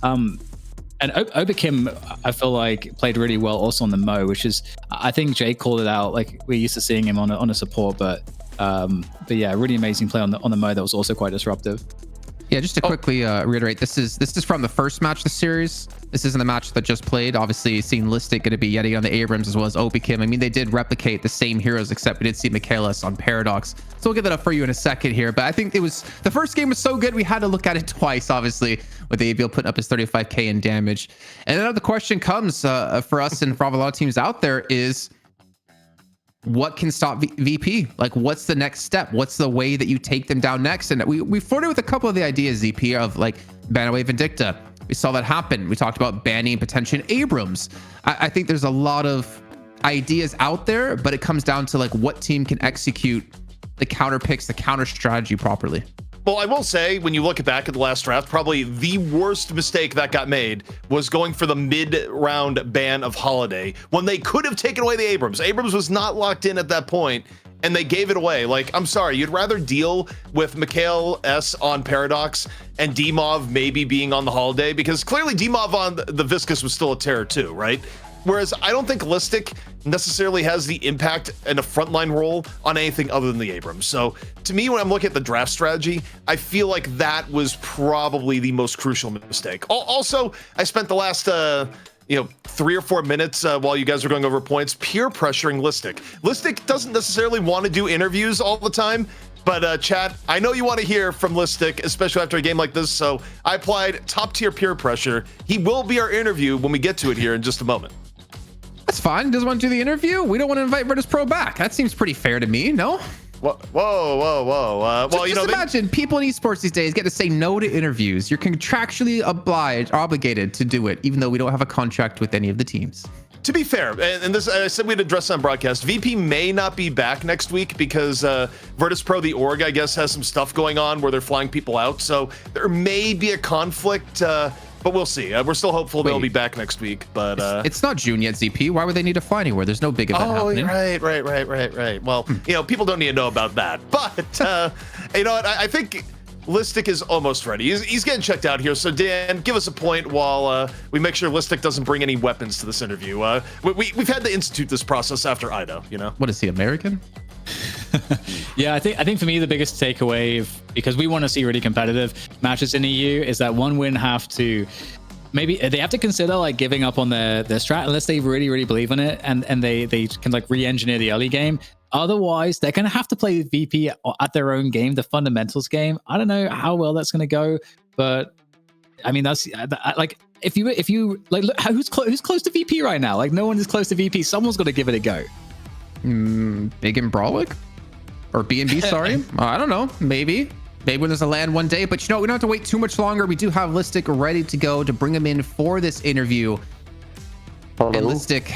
And Oberkim, I feel like, played really well also on the Mo, which is, I think Jake called it out. Like, we're used to seeing him on a support, but yeah, really amazing play on the Mo that was also quite disruptive. Yeah, just to quickly reiterate, this is from the first match of the series. This isn't the match that just played. Obviously, seeing Listic going to be Yeti on the Abrams as well as Obi Kim. I mean, they did replicate the same heroes, except we did see Michaelis on Paradox. So we'll get that up for you in a second here. But I think the first game was so good, we had to look at it twice, obviously, with ABL putting up his 35k in damage. And then the question comes for us and for a lot of teams out there is, what can stop VP? Like, what's the next step? What's the way that you take them down next? And we flirted with a couple of the ideas, ZP, of like ban away Vindicta. We saw that happen. We talked about banning potential Abrams. I think there's a lot of ideas out there, but it comes down to like what team can execute the counter picks, the counter strategy properly. Well, I will say, when you look back at the last draft, probably the worst mistake that got made was going for the mid-round ban of Holiday when they could have taken away the Abrams. Abrams was not locked in at that point, and they gave it away. Like, I'm sorry, you'd rather deal with Mikhail S on Paradox and D-Mov maybe being on the Holiday, because clearly D-Mov on the Viscous was still a terror too, right? Whereas I don't think Listic necessarily has the impact and a frontline role on anything other than the Abrams. So to me, when I'm looking at the draft strategy, I feel like that was probably the most crucial mistake. Also, I spent the last 3 or 4 minutes while you guys were going over points peer pressuring Listic. Listic doesn't necessarily want to do interviews all the time, but chat, I know you want to hear from Listic, especially after a game like this, so I applied top tier peer pressure. He will be our interview when we get to it here in just a moment. That's fine. Doesn't want to do the interview. We don't want to invite Virtus.pro back. That seems pretty fair to me. No. Whoa. Well, just imagine people in esports these days get to say no to interviews. You're contractually obligated to do it, even though we don't have a contract with any of the teams. To be fair, and this I said we'd address on broadcast, VP may not be back next week because Virtus.pro, the org, I guess, has some stuff going on where they're flying people out. So there may be a conflict. But we'll see. We're still hopeful they'll be back next week. But it's not June yet, ZP. Why would they need to fly anywhere? There's no big event happening. Right. Well, people don't need to know about that. But you know what? I think Listic is almost ready. He's getting checked out here. So Dan, give us a point while we make sure Listic doesn't bring any weapons to this interview. We've had to institute this process after Ido. You know. What is he, American? Yeah, I think for me the biggest takeaway, because we want to see really competitive matches in EU, is that one win have to consider like giving up on their strat unless they really believe in it, and they can like re-engineer the early game. Otherwise, they're gonna have to play VP at their own game, the fundamentals game. I don't know how well that's gonna go, but I mean that's like if you like look, who's close to VP right now? Like no one is close to VP. Someone's got to give it a go. Big and Brolic? Or B&B, sorry. I don't know. Maybe when there's a land one day. But we don't have to wait too much longer. We do have Listic ready to go to bring him in for this interview. Hello. And Listic,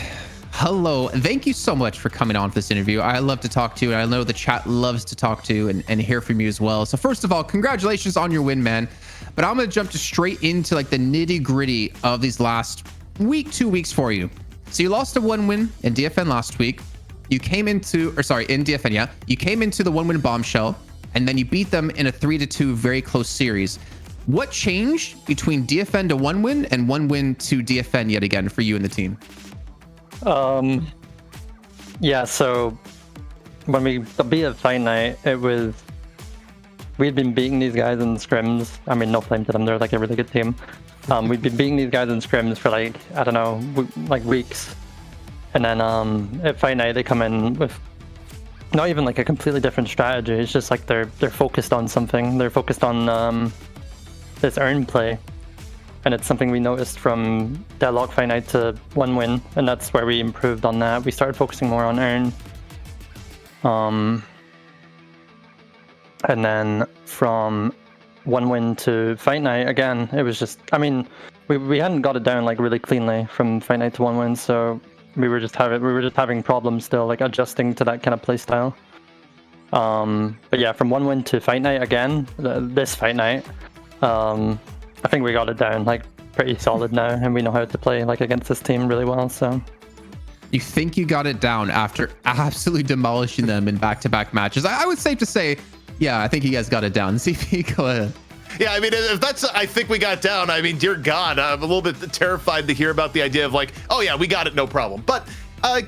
hello. Thank you so much for coming on for this interview. I love to talk to you, and I know the chat loves to talk to you and hear from you as well. So first of all, congratulations on your win, man. But I'm going to jump straight into like the nitty gritty of these last week, 2 weeks for you. So you lost a 1 win in DFN last week. You came into, in DFN, yeah. You came into the 1 win bombshell, and then you beat them in a 3-2 very close series. What changed between DFN to 1 win and 1 win to DFN yet again for you and the team? Yeah, so when we beat at Fight Night, we'd been beating these guys in scrims. I mean, no flame to them, they're like a really good team. We'd been beating these guys in scrims for like, I don't know, like weeks. And then at Fight Night, they come in with not even like a completely different strategy. It's just like they're focused on something. They're focused on this earn play. And it's something we noticed from Deadlock Fight Night to 1 win. And that's where we improved on that. We started focusing more on earn. And then from 1 win to Fight Night, again, it was just, I mean, we hadn't got it down like really cleanly from Fight Night to 1 win. So we were just having problems still, like adjusting to that kind of play style. But yeah, from 1 win to Fight Night again, this Fight Night, I think we got it down like pretty solid now, and we know how to play like against this team really well. So you think you got it down after absolutely demolishing them in back-to-back matches? I would safe to say, yeah, I think you guys got it down. CP, go ahead. Yeah, I mean, if that's, I think we got down, I mean, dear God, I'm a little bit terrified to hear about the idea of like, oh yeah, we got it, no problem. But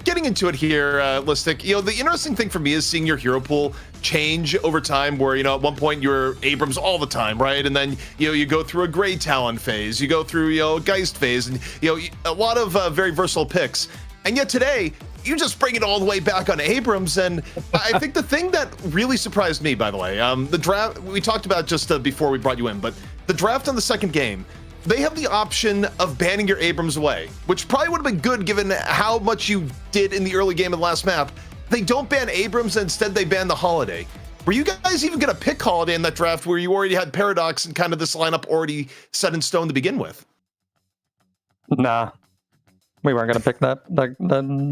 getting into it here, Listic, you know, the interesting thing for me is seeing your hero pool change over time where, you know, at one point you're Abrams all the time, right? And then, you know, you go through a Grey Talon phase, you go through, you know, a Geist phase, and, you know, a lot of very versatile picks. And yet today, you just bring it all the way back on Abrams. And I think the thing that really surprised me, by the way, the draft, we talked about just before we brought you in, but the draft on the second game, they have the option of banning your Abrams away, which probably would have been good given how much you did in the early game of the last map. They don't ban Abrams, instead they ban the Holiday. Were you guys even going to pick Holiday in that draft where you already had Paradox and kind of this lineup already set in stone to begin with? Nah. We weren't gonna pick that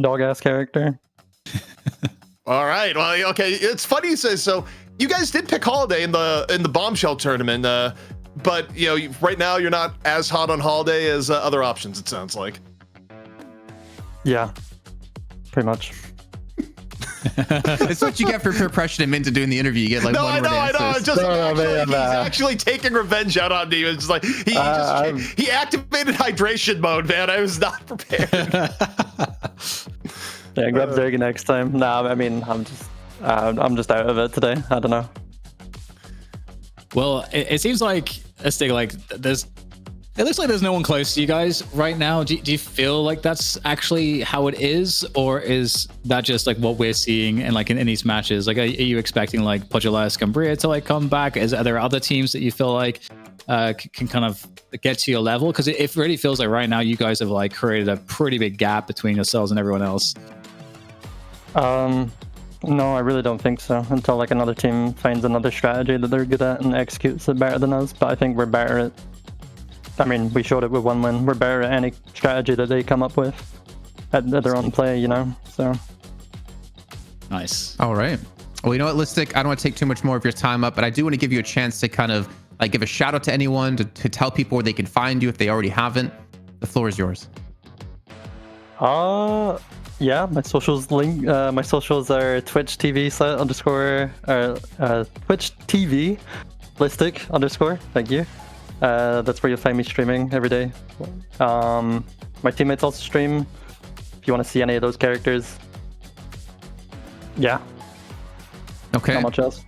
dog ass character. All right. Well, okay. It's funny you say so. You guys did pick Holiday in the Bombshell tournament, but you know, right now you're not as hot on Holiday as other options. It sounds like. Yeah, pretty much. It's what you get for peer pressure him into doing the interview. You get like I know. Just he's actually taking revenge out on me. It's like he activated hydration mode, man. I was not prepared. Yeah, grab Zerg next time. Nah, I mean, I'm just out of it today. I don't know. Well, it seems like it looks like there's no one close to you guys right now. Do you feel like that's actually how it is, or is that just like what we're seeing in these matches? Like, are you expecting like Pugilist, Cambria to like come back? Are there other teams that you feel like can kind of get to your level? Because it really feels like right now you guys have like created a pretty big gap between yourselves and everyone else. No, I really don't think so. Until like another team finds another strategy that they're good at and executes it better than us. But I think we're better at. I mean, we showed it with 1 win. We're better at any strategy that they come up with at their own play, you know? So. Nice. All right. Well, you know what, Listic, I don't want to take too much more of your time up, but I do want to give you a chance to kind of like give a shout out to anyone, to tell people where they can find you if they already haven't. The floor is yours. Yeah, my socials link. My socials are Twitch TV Twitch TV Listic_. Thank you. That's where you'll find me streaming every day. My teammates also stream. If you want to see any of those characters, yeah. Okay. Not much else.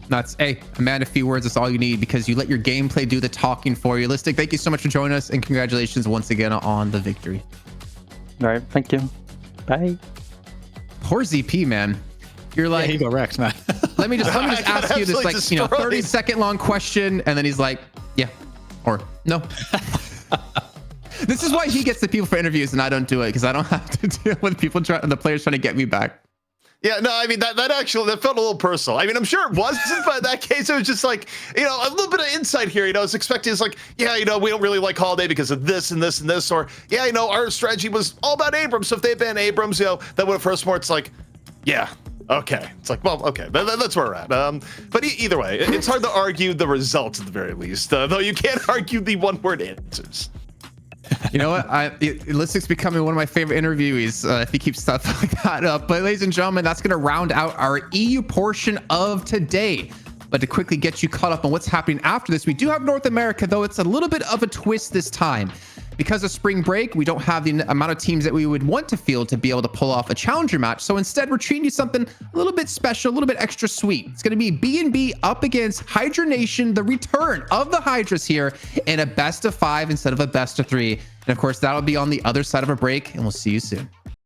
Nuts. Hey, a man, a few words. That's all you need because you let your gameplay do the talking for you. Listic, thank you so much for joining us, and congratulations once again on the victory. All right, thank you. Bye. Poor ZP, man. You're like, yeah, he got wrecked, man. let me just ask you this, like, 30-second long question, and then he's like, yeah, or no. This is why he gets the people for interviews and I don't do it, because I don't have to deal with the players trying to get me back. Yeah, no, I mean, that felt a little personal. I mean, I'm sure it wasn't, but in that case, it was just like, you know, a little bit of insight here. You know, I was expecting, it's like, yeah, you know, we don't really like Holiday because of this and this and this, or, yeah, you know, our strategy was all about Abrams. So if they ban Abrams, you know, that would have first more, it's like, yeah, okay. It's like, well, okay, that's where we're at. But either way, it's hard to argue the results at the very least, though you can't argue the one-word answers. You know what? Listic's becoming one of my favorite interviewees if he keeps stuff like that up. But ladies and gentlemen, that's going to round out our EU portion of today. But to quickly get you caught up on what's happening after this, we do have North America, though it's a little bit of a twist this time. Because of spring break, we don't have the amount of teams that we would want to field to be able to pull off a challenger match. So instead, we're treating you something a little bit special, a little bit extra sweet. It's going to be B&B up against Hydra Nation, the return of the Hydras here in a best of 5 instead of a best of 3. And of course, that'll be on the other side of a break, and we'll see you soon.